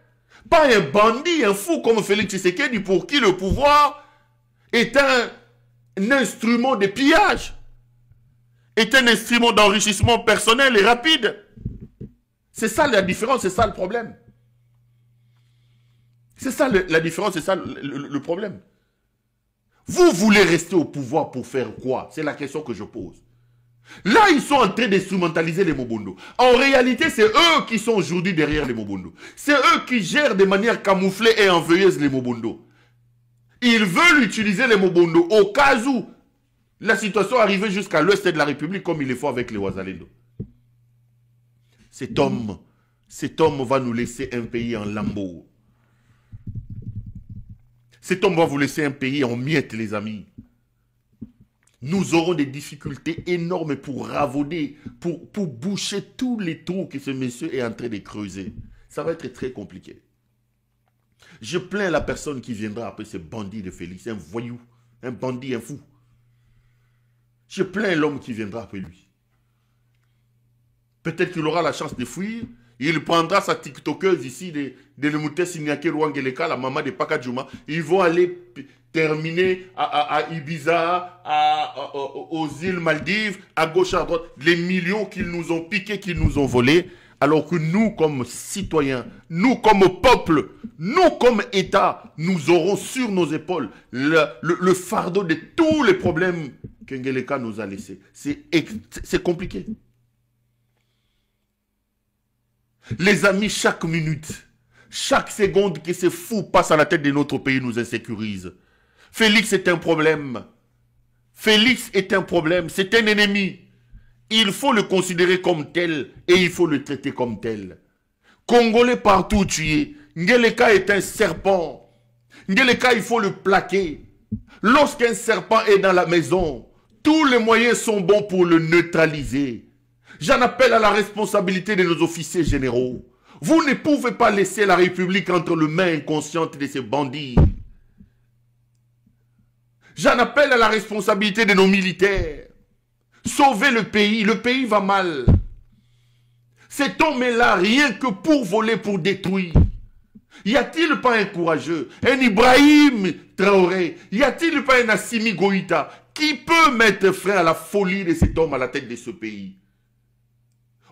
Pas un bandit, un fou comme Félix Tshisekedi pour qui le pouvoir est un instrument de pillage, est un instrument d'enrichissement personnel et rapide. C'est ça la différence, c'est ça le problème. C'est ça la différence, c'est ça le problème. Vous voulez rester au pouvoir pour faire quoi? C'est la question que je pose. Là, ils sont en train d'instrumentaliser les Mobondo. En réalité, c'est eux qui sont aujourd'hui derrière les Mobondo. C'est eux qui gèrent de manière camouflée et enveilleuse les Mobondo. Ils veulent utiliser les Mobondo au cas où la situation arrivait jusqu'à l'ouest de la République comme il le faut avec les Ouazalendo. Cet homme va nous laisser un pays en lambeaux. Cet homme va vous laisser un pays en miettes, les amis. Nous aurons des difficultés énormes pour ravauder, pour boucher tous les trous que ce monsieur est en train de creuser. Ça va être très compliqué. Je plains la personne qui viendra après ce bandit de Félix, un voyou, un bandit, un fou. Je plains l'homme qui viendra après lui. Peut-être qu'il aura la chance de fuir. Il prendra sa TikTokeuse ici de Lemoute Signake Rwangeleka, la maman de Pakadjouma. Ils vont aller terminer à Ibiza, aux îles Maldives, à gauche, à droite. Les millions qu'ils nous ont piqués, qu'ils nous ont volés. Alors que nous, comme citoyens, nous, comme peuple, nous, comme État, nous aurons sur nos épaules le fardeau de tous les problèmes que Ngeleka nous a laissés. C'est compliqué. Les amis, chaque minute, chaque seconde que ces fous passent à la tête de notre pays nous insécurise. Félix est un problème. Félix est un problème. C'est un ennemi. Il faut le considérer comme tel et il faut le traiter comme tel. Congolais partout où tu es, Ngeleka est un serpent. Ngeleka, il faut le plaquer. Lorsqu'un serpent est dans la maison, tous les moyens sont bons pour le neutraliser. J'en appelle à la responsabilité de nos officiers généraux. Vous ne pouvez pas laisser la République entre les mains inconscientes de ces bandits. J'en appelle à la responsabilité de nos militaires. Sauvez le pays va mal. Cet homme est là rien que pour voler, pour détruire. Y a-t-il pas un courageux, un Ibrahim Traoré, y a-t-il pas un Assimi Goïta qui peut mettre fin à la folie de cet homme à la tête de ce pays?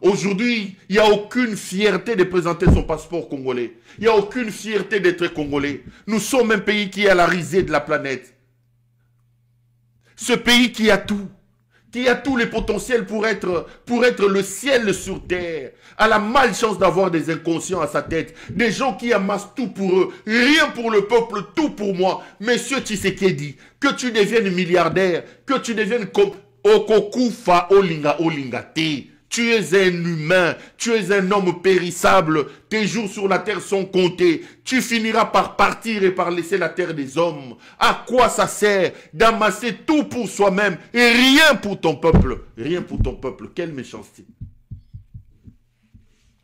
Aujourd'hui, il n'y a aucune fierté de présenter son passeport congolais. Il n'y a aucune fierté d'être congolais. Nous sommes un pays qui est à la risée de la planète. Ce pays qui a tout les potentiels pour être le ciel sur terre, a la malchance d'avoir des inconscients à sa tête, des gens qui amassent tout pour eux, rien pour le peuple, tout pour moi. Monsieur Tshisekedi, que tu deviennes milliardaire, que tu deviennes comme Okokufa Olinga Olingate. Tu es un humain, tu es un homme périssable, tes jours sur la terre sont comptés. Tu finiras par partir et par laisser la terre des hommes. À quoi ça sert d'amasser tout pour soi-même et rien pour ton peuple? Rien pour ton peuple. Quelle méchanceté.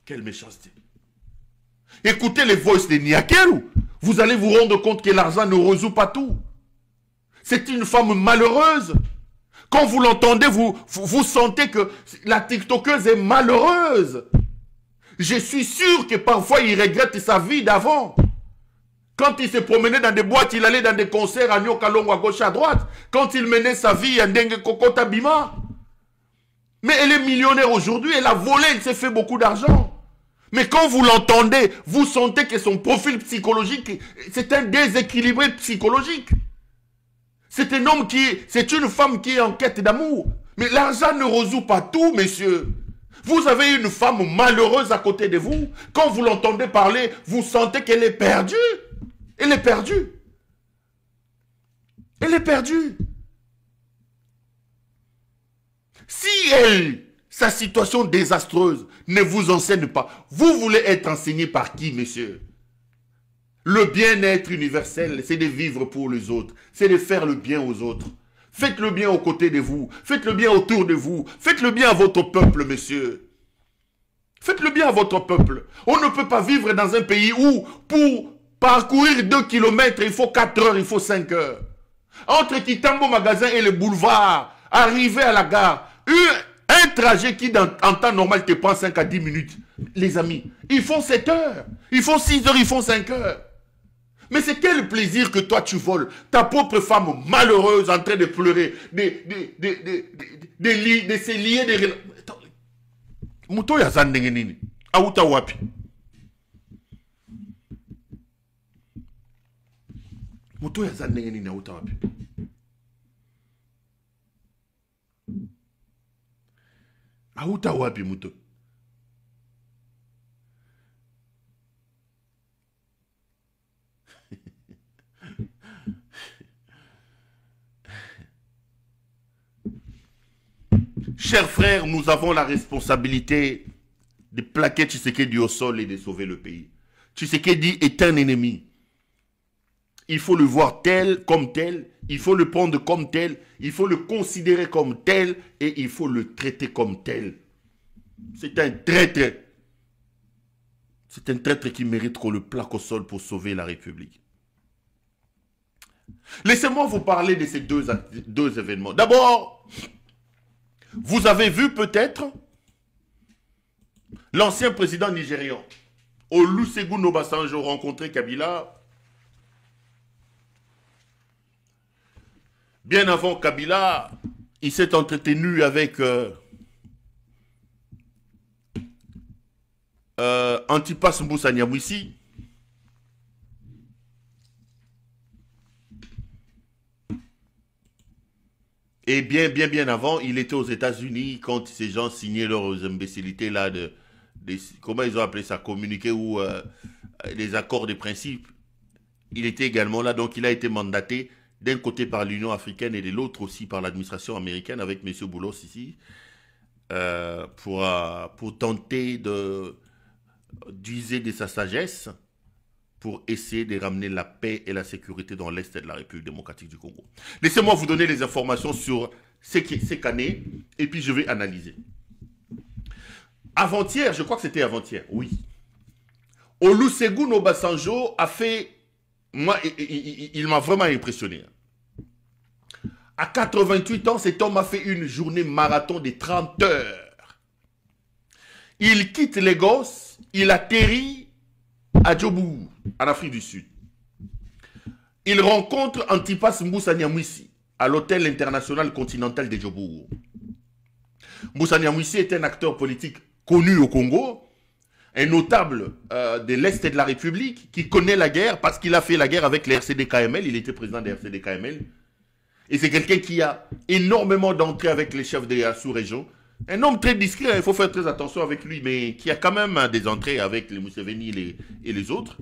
Quelle méchanceté. Écoutez les voices de Niakeru. Vous allez vous rendre compte que l'argent ne résout pas tout. C'est une femme malheureuse. Quand vous l'entendez, vous sentez que la TikTokeuse est malheureuse. Je suis sûr que parfois il regrette sa vie d'avant. Quand il se promenait dans des boîtes, il allait dans des concerts à Nyokalongo à gauche à droite. Quand il menait sa vie à Ndenge Kokota Bima. Mais elle est millionnaire aujourd'hui, elle a volé, elle s'est fait beaucoup d'argent. Mais quand vous l'entendez, vous sentez que son profil psychologique, c'est un déséquilibré psychologique. C'est un homme c'est une femme qui est en quête d'amour. Mais l'argent ne résout pas tout, messieurs. Vous avez une femme malheureuse à côté de vous. Quand vous l'entendez parler, vous sentez qu'elle est perdue. Elle est perdue. Elle est perdue. Si sa situation désastreuse ne vous enseigne pas, vous voulez être enseigné par qui, monsieur? Le bien-être universel, c'est de vivre pour les autres. C'est de faire le bien aux autres. Faites le bien aux côtés de vous. Faites le bien autour de vous. Faites le bien à votre peuple, monsieur. Faites le bien à votre peuple. On ne peut pas vivre dans un pays où, pour parcourir 2 kilomètres, il faut 4 heures, il faut 5 heures. Entre Kitambo Magasin et le boulevard, arriver à la gare, un trajet qui, en temps normal, te prend 5 à 10 minutes. Les amis, ils font 7 heures. Ils font 6 heures, ils font 5 heures. Mais c'est quel plaisir que toi tu voles. Ta propre femme malheureuse en train de pleurer. De se lier des... Muto ya zandenge nini. Auta wapi. Muto ya zandenge nini auta wapi. Auta wapi muto. Chers frères, nous avons la responsabilité de plaquer Tshisekedi au sol et de sauver le pays. Tshisekedi est un ennemi. Il faut le voir tel comme tel, il faut le prendre comme tel, il faut le considérer comme tel et il faut le traiter comme tel. C'est un traître. C'est un traître qui mérite qu'on le plaque au sol pour sauver la République. Laissez-moi vous parler de ces deux événements. D'abord, vous avez vu peut-être l'ancien président nigérian, Olusegun Obasanjo, rencontrer Kabila. Bien avant Kabila, il s'est entretenu avec Antipas Mbusa Nyamwisi. Et bien avant, il était aux États-Unis quand ces gens signaient leurs imbécilités là comment ils ont appelé ça, communiqué ou les accords de principe. Il était également là, donc il a été mandaté d'un côté par l'Union africaine et de l'autre aussi par l'administration américaine avec M. Boulos ici pour tenter d'user de sa sagesse pour essayer de ramener la paix et la sécurité dans l'Est de la République démocratique du Congo. Laissez-moi vous donner les informations sur ces canets, et puis je vais analyser. Avant-hier, je crois que c'était avant-hier, oui. Olusegun Obasanjo a fait... Moi, il m'a vraiment impressionné. À 88 ans, cet homme a fait une journée marathon de 30 heures. Il quitte Lagos, il atterrit à Djobourg, en Afrique du Sud. Il rencontre Antipas Mbusa Nyamwisi à l'hôtel international continental de Djobourg. Mbusa Nyamwisi est un acteur politique connu au Congo, un notable de l'Est de la République qui connaît la guerre parce qu'il a fait la guerre avec les RCD-KML, il était président des RCD-KML. Et c'est quelqu'un qui a énormément d'entrées avec les chefs de la sous-région. Un homme très discret, il faut faire très attention avec lui, mais qui a quand même des entrées avec les Museveni et les autres.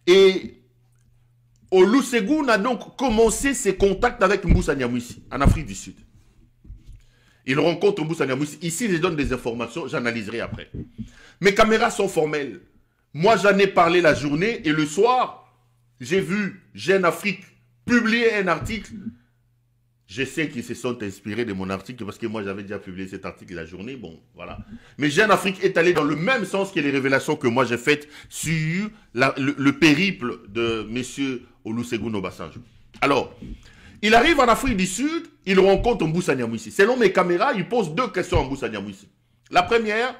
Et Olusegun a donc commencé ses contacts avec Mbusa Nyamwisi en Afrique du Sud. Il rencontre Moussa Niamouissi. Ici, je donne des informations, j'analyserai après. Mes caméras sont formelles. Moi, j'en ai parlé la journée et le soir, j'ai vu Jeune Afrique publier un article. Je sais qu'ils se sont inspirés de mon article parce que moi, j'avais déjà publié cet article la journée. Bon, voilà. Mais Jeune Afrique est allé dans le même sens que les révélations que moi j'ai faites sur le périple de M. Olusegun Obasanjo. Alors, il arrive en Afrique du Sud, il rencontre Moussa Niamouissi. Selon mes caméras, il pose deux questions à Moussa Niamouissi. La première,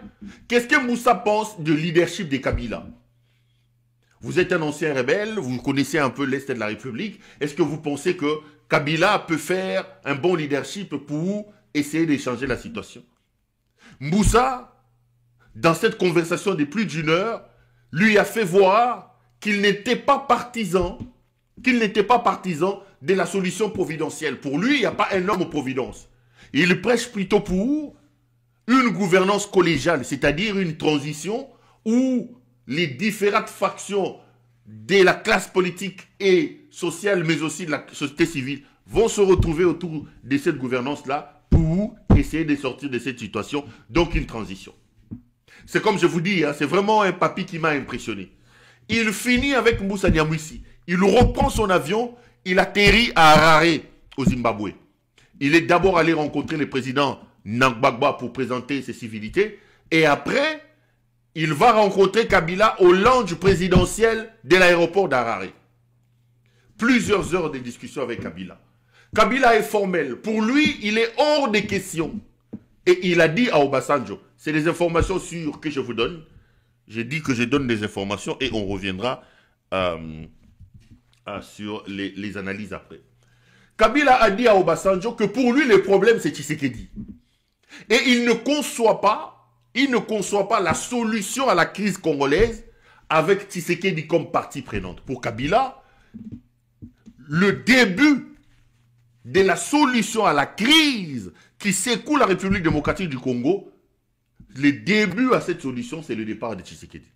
qu'est-ce que Moussa pense du leadership des Kabila? Vous êtes un ancien rebelle, vous connaissez un peu l'Est de la République. Est-ce que vous pensez que Kabila peut faire un bon leadership pour essayer d'échanger la situation? Moussa, dans cette conversation de plus d'une heure, lui a fait voir qu'il n'était pas partisan, de la solution providentielle. Pour lui, il n'y a pas un homme aux providence. Il prêche plutôt pour une gouvernance collégiale, c'est-à-dire une transition où les différentes factions de la classe politique et sociale, mais aussi de la société civile, vont se retrouver autour de cette gouvernance-là pour essayer de sortir de cette situation, donc une transition. C'est comme je vous dis, hein, c'est vraiment un papier qui m'a impressionné. Il finit avec Moussa Niamouissi. Il reprend son avion, il atterrit à Harare, au Zimbabwe. Il est d'abord allé rencontrer le président Nanggbagba pour présenter ses civilités. Et après, il va rencontrer Kabila au lounge présidentiel de l'aéroport d'Harare. Plusieurs heures de discussion avec Kabila. Kabila est formel. Pour lui, il est hors des questions. Et il a dit à Obasanjo, c'est des informations sûres que je vous donne. J'ai dit que je donne des informations et on reviendra sur les analyses après. Kabila a dit à Obasanjo que pour lui, le problème, c'est Tshisekedi. Et il ne conçoit pas la solution à la crise congolaise avec Tshisekedi comme partie prenante. Pour Kabila, le début de la solution à la crise qui secoue la République démocratique du Congo, le début à cette solution, c'est le départ de Tshisekedi.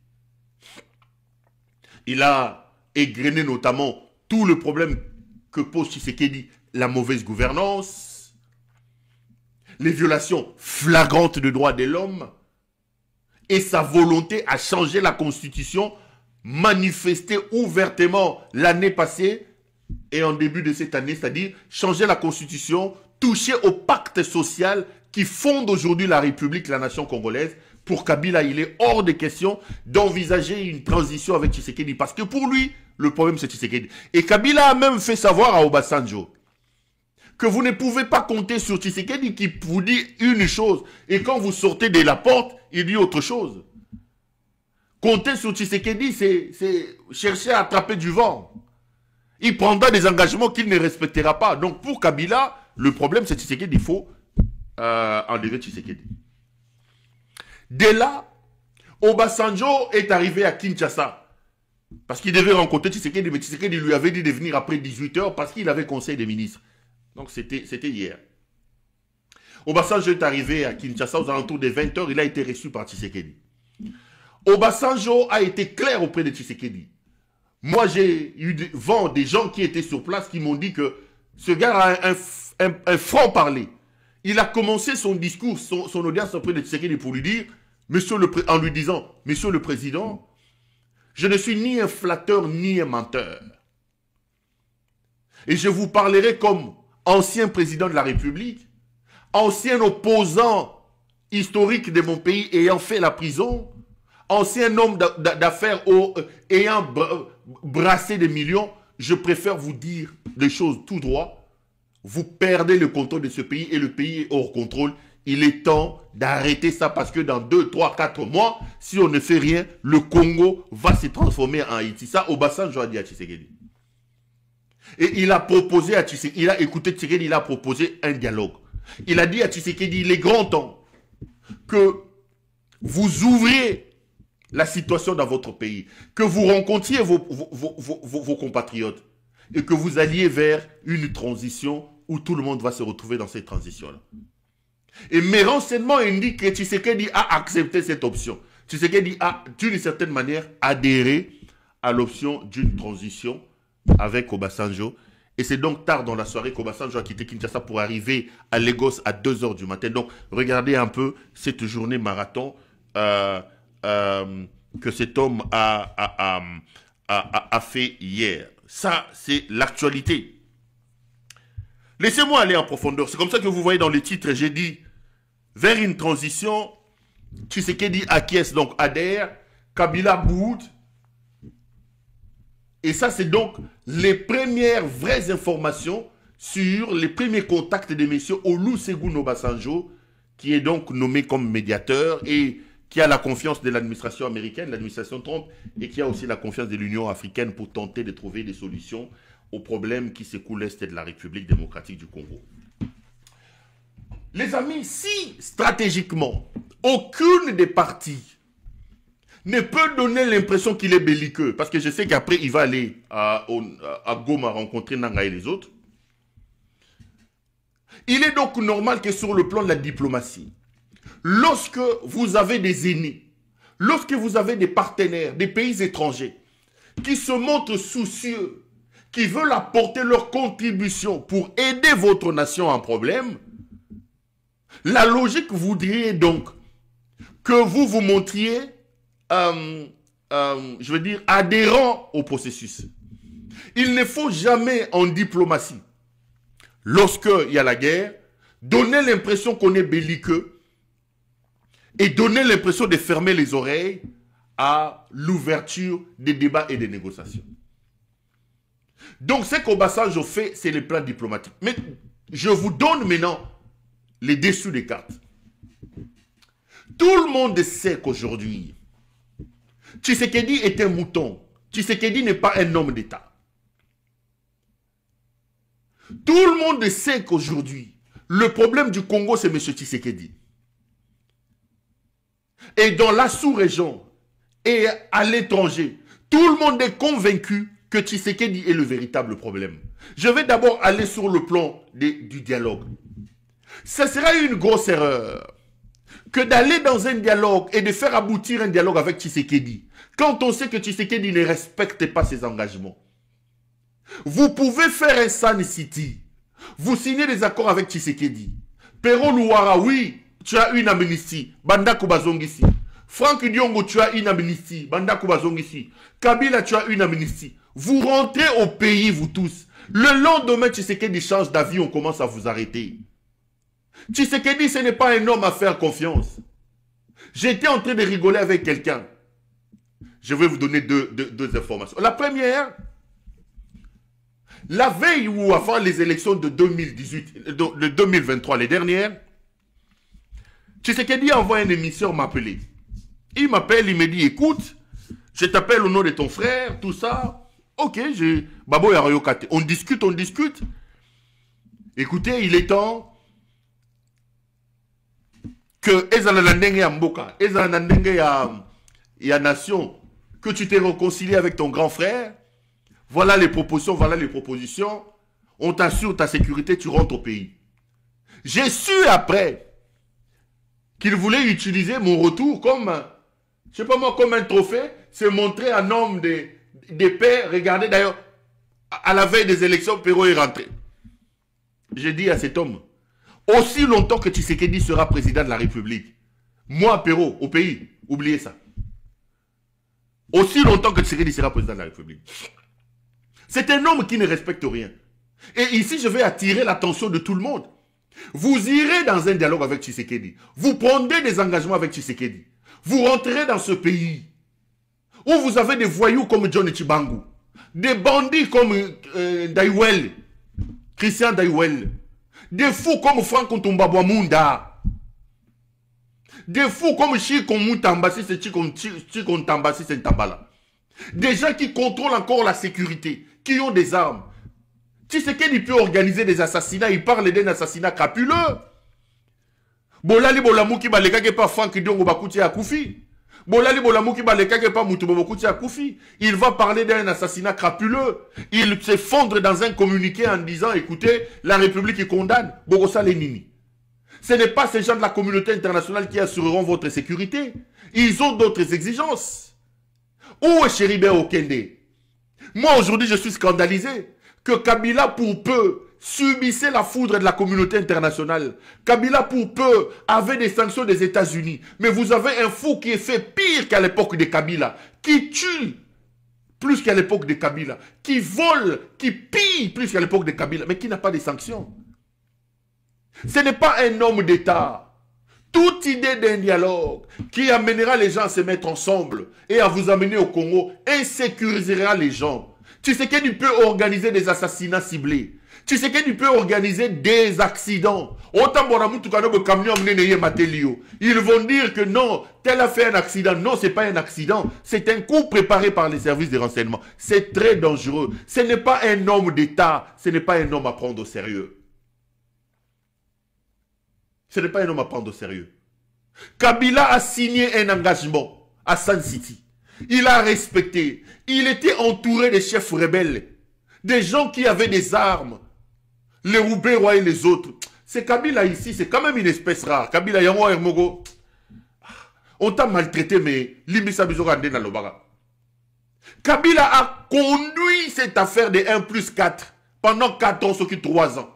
Il a égrené notamment tout le problème que pose Tshisekedi, la mauvaise gouvernance, les violations flagrantes des droits de l'homme et sa volonté à changer la constitution manifestée ouvertement l'année passée et en début de cette année, c'est-à-dire changer la constitution, toucher au pacte social qui fonde aujourd'hui la République, la nation congolaise. Pour Kabila, il est hors de question d'envisager une transition avec Tshisekedi parce que pour lui, le problème c'est Tshisekedi. Et Kabila a même fait savoir à Obasanjo que vous ne pouvez pas compter sur Tshisekedi qui vous dit une chose et quand vous sortez de la porte, il dit autre chose. Compter sur Tshisekedi, c'est chercher à attraper du vent. Il prendra des engagements qu'il ne respectera pas. Donc pour Kabila, le problème c'est Tshisekedi, il faut enlever Tshisekedi. Dès là, Obasanjo est arrivé à Kinshasa. Parce qu'il devait rencontrer Tshisekedi, mais Tshisekedi lui avait dit de venir après 18 h parce qu'il avait conseil des ministres. Donc c'était hier. Obasanjo est arrivé à Kinshasa aux alentours de 20 h, il a été reçu par Tshisekedi. Obasanjo a été clair auprès de Tshisekedi. Moi j'ai eu vent des gens qui étaient sur place qui m'ont dit que ce gars a un franc-parler. Il a commencé son discours, son audience auprès de Tshisekedi pour lui dire, en lui disant, Monsieur le Président, je ne suis ni un flatteur ni un menteur. Et je vous parlerai comme ancien président de la République, ancien opposant historique de mon pays ayant fait la prison, ancien homme d'affaires ayant brassé des millions. Je préfère vous dire des choses tout droit. Vous perdez le contrôle de ce pays et le pays est hors contrôle. Il est temps d'arrêter ça parce que dans 2, 3, 4 mois, si on ne fait rien, le Congo va se transformer en Haïti. Ça, Obasanjo a dit à Tshisekedi. Et il a proposé à Tshisekedi, il a écouté Tshisekedi, il a proposé un dialogue. Il a dit à Tshisekedi, il est grand temps que vous ouvriez la situation dans votre pays, que vous rencontriez vos compatriotes et que vous alliez vers une transition où tout le monde va se retrouver dans cette transition-là. Et mes renseignements indiquent que Tshisekedi a accepté cette option. Tshisekedi a, d'une certaine manière, adhéré à l'option d'une transition avec Obasanjo. Et c'est donc tard dans la soirée qu'Obasanjo a quitté Kinshasa pour arriver à Lagos à 2 h du matin. Donc, regardez un peu cette journée marathon que cet homme a fait hier. Ça, c'est l'actualité. Laissez-moi aller en profondeur. C'est comme ça que vous voyez dans les titres, j'ai dit, vers une transition, Tshisekedi acquiesce, donc adhère, Kabila boude. Et ça, c'est donc les premières vraies informations sur les premiers contacts de M. Olusegun Obasanjo, qui est donc nommé comme médiateur et qui a la confiance de l'administration américaine, l'administration Trump, et qui a aussi la confiance de l'Union africaine pour tenter de trouver des solutions aux problèmes qui secouent l'Est de la République démocratique du Congo. Les amis, si stratégiquement, aucune des parties ne peut donner l'impression qu'il est belliqueux, parce que je sais qu'après il va aller à Goma rencontrer Nanga et les autres, il est donc normal que sur le plan de la diplomatie, lorsque vous avez des ennemis, lorsque vous avez des partenaires, des pays étrangers, qui se montrent soucieux, qui veulent apporter leur contribution pour aider votre nation en problème, la logique voudrait donc que vous vous montriez, je veux dire, adhérent au processus. Il ne faut jamais en diplomatie, lorsqu'il y a la guerre, donner l'impression qu'on est belliqueux et donner l'impression de fermer les oreilles à l'ouverture des débats et des négociations. Donc ce qu'Obasanjo fait, c'est le plan diplomatique. Mais je vous donne maintenant les dessous des cartes. Tout le monde sait qu'aujourd'hui, Tshisekedi est un mouton. Tshisekedi n'est pas un homme d'État. Tout le monde sait qu'aujourd'hui, le problème du Congo, c'est M. Tshisekedi. Et dans la sous-région et à l'étranger, tout le monde est convaincu que Tshisekedi est le véritable problème. Je vais d'abord aller sur le plan du dialogue. Ce sera une grosse erreur que d'aller dans un dialogue et de faire aboutir un dialogue avec Tshisekedi, quand on sait que Tshisekedi ne respecte pas ses engagements. Vous pouvez faire un Sun City, vous signez des accords avec Tshisekedi. Pero Louara, oui, tu as une amnistie, Banda Kubazongisi. Franck Diongo, tu as une amnistie, Banda Kubazongisi. Kabila, tu as une amnistie. Vous rentrez au pays, vous tous. Le lendemain, Tshisekedi change d'avis, on commence à vous arrêter. Tshisekedi, ce n'est pas un homme à faire confiance. J'étais en train de rigoler avec quelqu'un. Je vais vous donner deux informations. La première, la veille ou avant les élections de 2018, de 2023, les dernières, Tshisekedi envoie un émissaire m'appeler. Il m'appelle, il me dit, écoute, je t'appelle au nom de ton frère, tout ça. Ok, Babo Yaroyokate. On discute, on discute. Écoutez, il est temps que Ezalandenge ya Mboka, Ezalandenge ya Nation, que tu t'es réconcilié avec ton grand frère. Voilà les propositions, voilà les propositions. On t'assure ta sécurité, tu rentres au pays. J'ai su après qu'il voulait utiliser mon retour comme, je sais pas moi, comme un trophée. C'est montrer un homme des pères. Regardez d'ailleurs, à la veille des élections, Perrault est rentré. J'ai dit à cet homme, aussi longtemps que Tshisekedi sera président de la République, moi, Perrault, au pays, oubliez ça. Aussi longtemps que Tshisekedi sera président de la République. C'est un homme qui ne respecte rien. Et ici, je vais attirer l'attention de tout le monde. Vous irez dans un dialogue avec Tshisekedi. Vous prendrez des engagements avec Tshisekedi. Vous rentrerez dans ce pays où vous avez des voyous comme John Chibangu, des bandits comme Daiwel, Christian Daiwel, des fous comme Franck Ntombabwamunda, des fous comme Chikon Mutambasi, c'est Chikon Tambasi, c'est Ntambala. Des gens qui contrôlent encore la sécurité, qui ont des armes. Tshisekedi peut organiser des assassinats, il parle d'un assassinat crapuleux. Bolali Bolamouki balekake pas Franck Diongo Bakuti Akoufi. Bolali Bolamouki balekake pas Mutubo Bakuti Akoufi. Il va parler d'un assassinat crapuleux. Il s'effondre dans un communiqué en disant, écoutez, la République condamne Bogosa Lenini. Ce n'est pas ces gens de la communauté internationale qui assureront votre sécurité. Ils ont d'autres exigences. Où est Chéribé Okende? Moi aujourd'hui je suis scandalisé. que Kabila pour peu subissait la foudre de la communauté internationale. Kabila pour peu avait des sanctions des États-Unis. Mais vous avez un fou qui est fait pire qu'à l'époque de Kabila, qui tue plus qu'à l'époque de Kabila, qui vole, qui pille plus qu'à l'époque de Kabila, mais qui n'a pas de sanctions. Ce n'est pas un homme d'État. Toute idée d'un dialogue qui amènera les gens à se mettre ensemble et à vous amener au Congo insécurisera les gens. Tshisekedi peut organiser des assassinats ciblés. Tshisekedi peut organiser des accidents. Ils vont dire que non, tel a fait un accident. Non, ce n'est pas un accident. C'est un coup préparé par les services de renseignement. C'est très dangereux. Ce n'est pas un homme d'État. Ce n'est pas un homme à prendre au sérieux. Ce n'est pas un homme à prendre au sérieux. Kabila a signé un engagement à Sun City. Il a respecté. Il était entouré des chefs rebelles. Des gens qui avaient des armes. Les Rouberois et les autres. C'est Kabila ici, c'est quand même une espèce rare. Kabila Yango Hermogo. On t'a maltraité, mais Limisa Bizorande dans le Bara. Kabila a conduit cette affaire de 1+4 pendant 4 ans, ce qui 3 ans.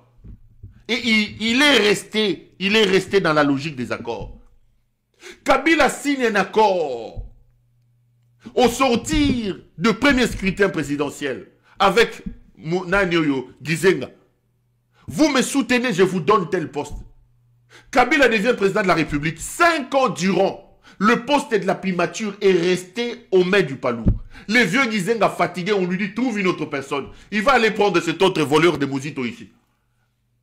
Et il est resté dans la logique des accords. Kabila signe un accord au sortir de premier scrutin présidentiel avec Nanyoyo Gizenga. Vous me soutenez, je vous donne tel poste. Kabila devient président de la République. 5 ans durant, le poste de la primature est resté au maître du Palou. Les vieux Gizenga fatigués, on lui dit trouve une autre personne. Il va aller prendre cet autre voleur de Mozito ici.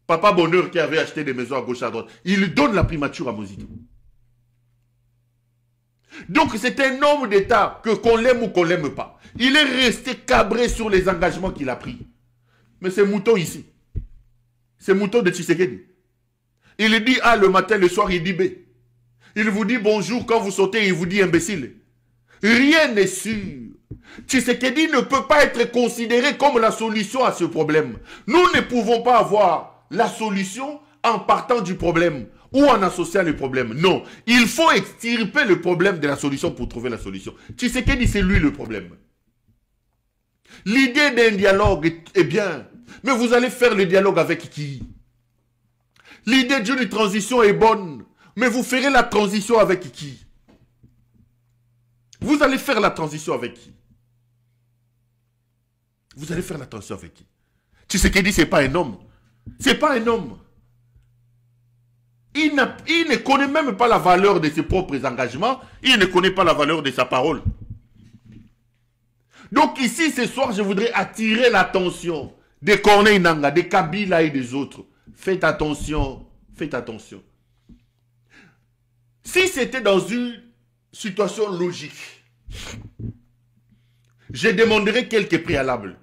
Papa Bonheur qui avait acheté des maisons à gauche à droite. Il donne la primature à Mozito. Donc c'est un homme d'État que qu'on l'aime ou qu'on l'aime pas. Il est resté cabré sur les engagements qu'il a pris. Mais c'est mouton ici. C'est mouton de Tshisekedi. Il dit A le matin, le soir il dit B. Il vous dit bonjour quand vous sautez, il vous dit imbécile. Rien n'est sûr. Tshisekedi ne peut pas être considéré comme la solution à ce problème. Nous ne pouvons pas avoir la solution en partant du problème ou en associant le problème. Non, il faut extirper le problème de la solution pour trouver la solution. Tshisekedi, c'est lui le problème. L'idée d'un dialogue est bien, mais vous allez faire le dialogue avec qui? L'idée d'une transition est bonne, mais vous ferez la transition avec qui? Vous allez faire la transition avec qui? Vous allez faire la transition avec qui? Tshisekedi, ce n'est pas un homme. Ce n'est pas un homme. Il ne connaît même pas la valeur de ses propres engagements. Il ne connaît pas la valeur de sa parole. Donc ici, ce soir, je voudrais attirer l'attention des Corneille Nangaa, des Kabila et des autres. Faites attention. Faites attention. Si c'était dans une situation logique, je demanderais quelques préalables.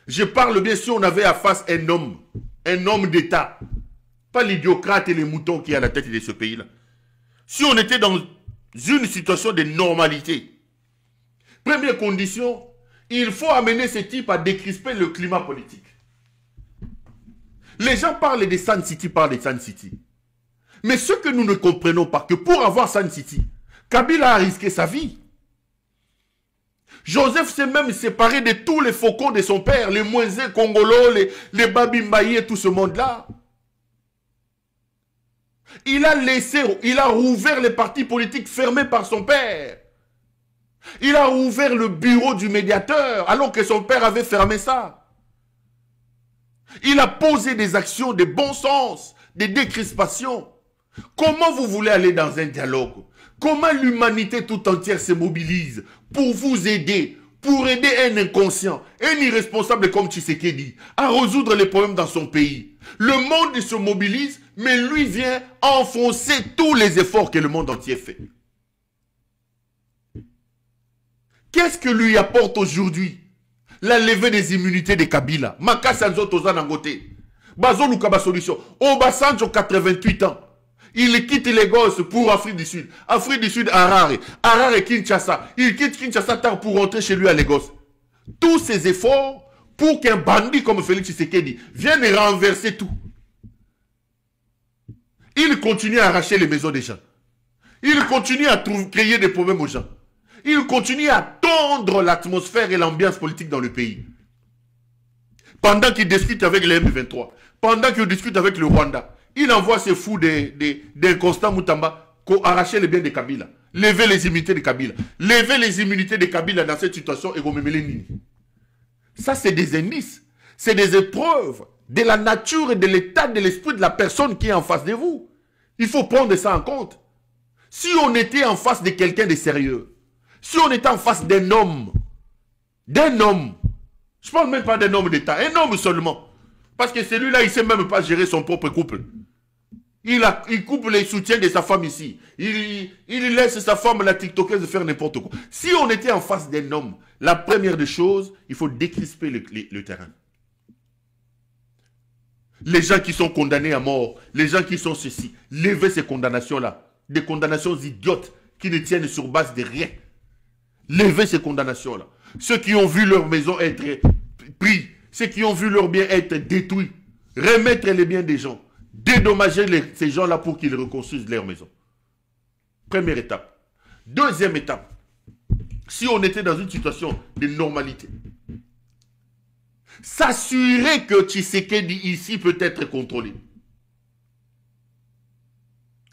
Je parle bien sûr, on avait à face un homme d'État. Pas l'idiocrate et les moutons qui est à la tête de ce pays-là. Si on était dans une situation de normalité, première condition, il faut amener ce type à décrisper le climat politique. Les gens parlent des Sun City, parlent des Sun City. Mais ce que nous ne comprenons pas, que pour avoir Sun City, Kabila a risqué sa vie. Joseph s'est même séparé de tous les faucons de son père, les Moïse Congolo, les Babimbayi et tout ce monde-là. Il a rouvert les partis politiques fermés par son père. Il a rouvert le bureau du médiateur, alors que son père avait fermé ça. Il a posé des actions de bon sens, des décrispations. Comment vous voulez aller dans un dialogue? Comment l'humanité tout entière se mobilise pour vous aider, pour aider un inconscient, un irresponsable comme Tshisekedi, à résoudre les problèmes dans son pays? Le monde se mobilise, mais lui vient enfoncer tous les efforts que le monde entier fait. Qu'est-ce que lui apporte aujourd'hui la levée des immunités de Kabila? Makasanzo Tozanangote. Bazo Lukaba solution. Obasanjo 88 ans. Il quitte les gosses pour Afrique du Sud. Afrique du Sud, Harare. Harare, Kinshasa. Il quitte Kinshasa tard pour rentrer chez lui à Lagos. Tous ces efforts pour qu'un bandit comme Félix Tshisekedi vienne renverser tout. Il continue à arracher les maisons des gens. Il continue à créer des problèmes aux gens. Il continue à tondre l'atmosphère et l'ambiance politique dans le pays. Pendant qu'il discute avec les M23, pendant qu'il discute avec le Rwanda, il envoie ces fous des Constant Moutamba pour arracher les biens de Kabila. Lever les immunités de Kabila. Lever les immunités de Kabila dans cette situation et Gomemeleni. Ça, c'est des indices. C'est des épreuves de la nature et de l'état de l'esprit de la personne qui est en face de vous. Il faut prendre ça en compte. Si on était en face de quelqu'un de sérieux, si on était en face d'un homme, je ne parle même pas d'un homme d'État, un homme seulement. Parce que celui-là, il ne sait même pas gérer son propre couple. Il coupe les soutiens de sa femme ici. Il laisse sa femme, la TikTokeuse, faire n'importe quoi. Si on était en face d'un homme, la première des choses, il faut décrisper le terrain. Les gens qui sont condamnés à mort, les gens qui sont ceci, levez ces condamnations-là. Des condamnations idiotes qui ne tiennent sur base de rien. Levez ces condamnations-là. Ceux qui ont vu leur maison être pris, ceux qui ont vu leurs biens être détruits, remettre les biens des gens, dédommager ces gens-là pour qu'ils reconstruisent leur maison. Première étape. Deuxième étape, si on était dans une situation de normalité, s'assurer que Tshisekedi ici peut être contrôlé.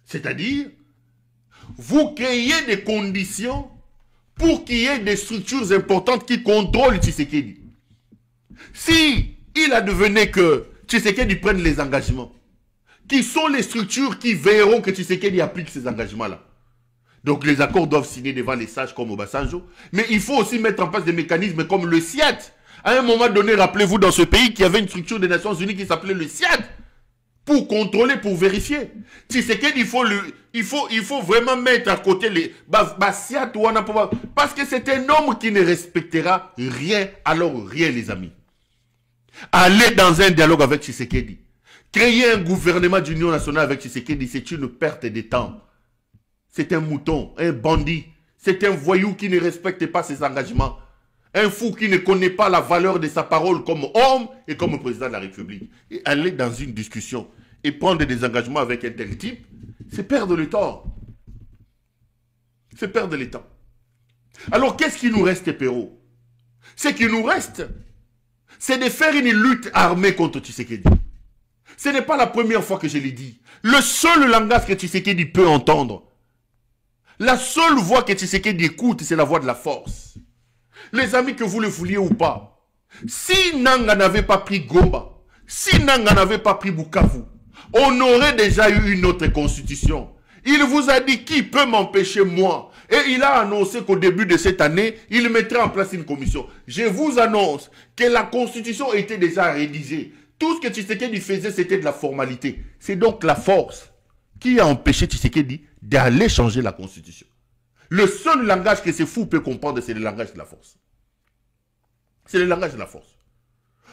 C'est-à-dire, vous créez des conditions pour qu'il y ait des structures importantes qui contrôlent Tshisekedi. Si il advenait que Tshisekedi prenne les engagements, qui sont les structures qui verront que Tshisekedi applique ces engagements-là? Donc les accords doivent signer devant les sages comme Obasanjo, mais il faut aussi mettre en place des mécanismes comme le SIAD. À un moment donné, rappelez-vous dans ce pays qu'il y avait une structure des Nations Unies qui s'appelait le SIAD, pour contrôler, pour vérifier. Tshisekedi, il faut vraiment mettre à côté les... Parce que c'est un homme qui ne respectera rien, alors rien les amis. Aller dans un dialogue avec Tshisekedi, créer un gouvernement d'union nationale avec Tshisekedi, c'est une perte de temps. C'est un mouton, un bandit, c'est un voyou qui ne respecte pas ses engagements. Un fou qui ne connaît pas la valeur de sa parole comme homme et comme président de la République. Et aller dans une discussion et prendre des engagements avec un tel type, c'est perdre le temps. C'est perdre le temps. Alors qu'est-ce qui nous reste, Perrault? Ce qui nous reste, c'est de faire une lutte armée contre Tshisekedi. Ce n'est pas la première fois que je l'ai dit. Le seul langage que Tshisekedi peut entendre, la seule voix que Tshisekedi écoute, c'est la voix de la force. Les amis, que vous le vouliez ou pas, si Nanga n'avait pas pris Gomba, si Nanga n'avait pas pris Bukavu, on aurait déjà eu une autre constitution. Il vous a dit qui peut m'empêcher moi. Et il a annoncé qu'au début de cette année, il mettrait en place une commission. Je vous annonce que la constitution était déjà rédigée. Tout ce que Tshisekedi faisait, c'était de la formalité. C'est donc la force qui a empêché Tshisekedi d'aller changer la constitution. Le seul langage que ces fous peuvent comprendre, c'est le langage de la force. C'est le langage de la force.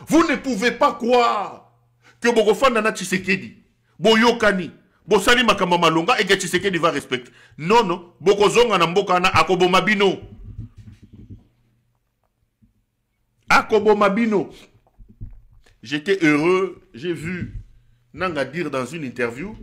Vous ne pouvez pas croire que Bogofandana Tshisekedi, Boyokani, Bosali Makama Malonga et que Tshisekedi va respecter. Non, non. Bokozonga na mbokana Akobo Mabino. Akobo Mabino. J'étais heureux, j'ai vu Nanga dire dans une interview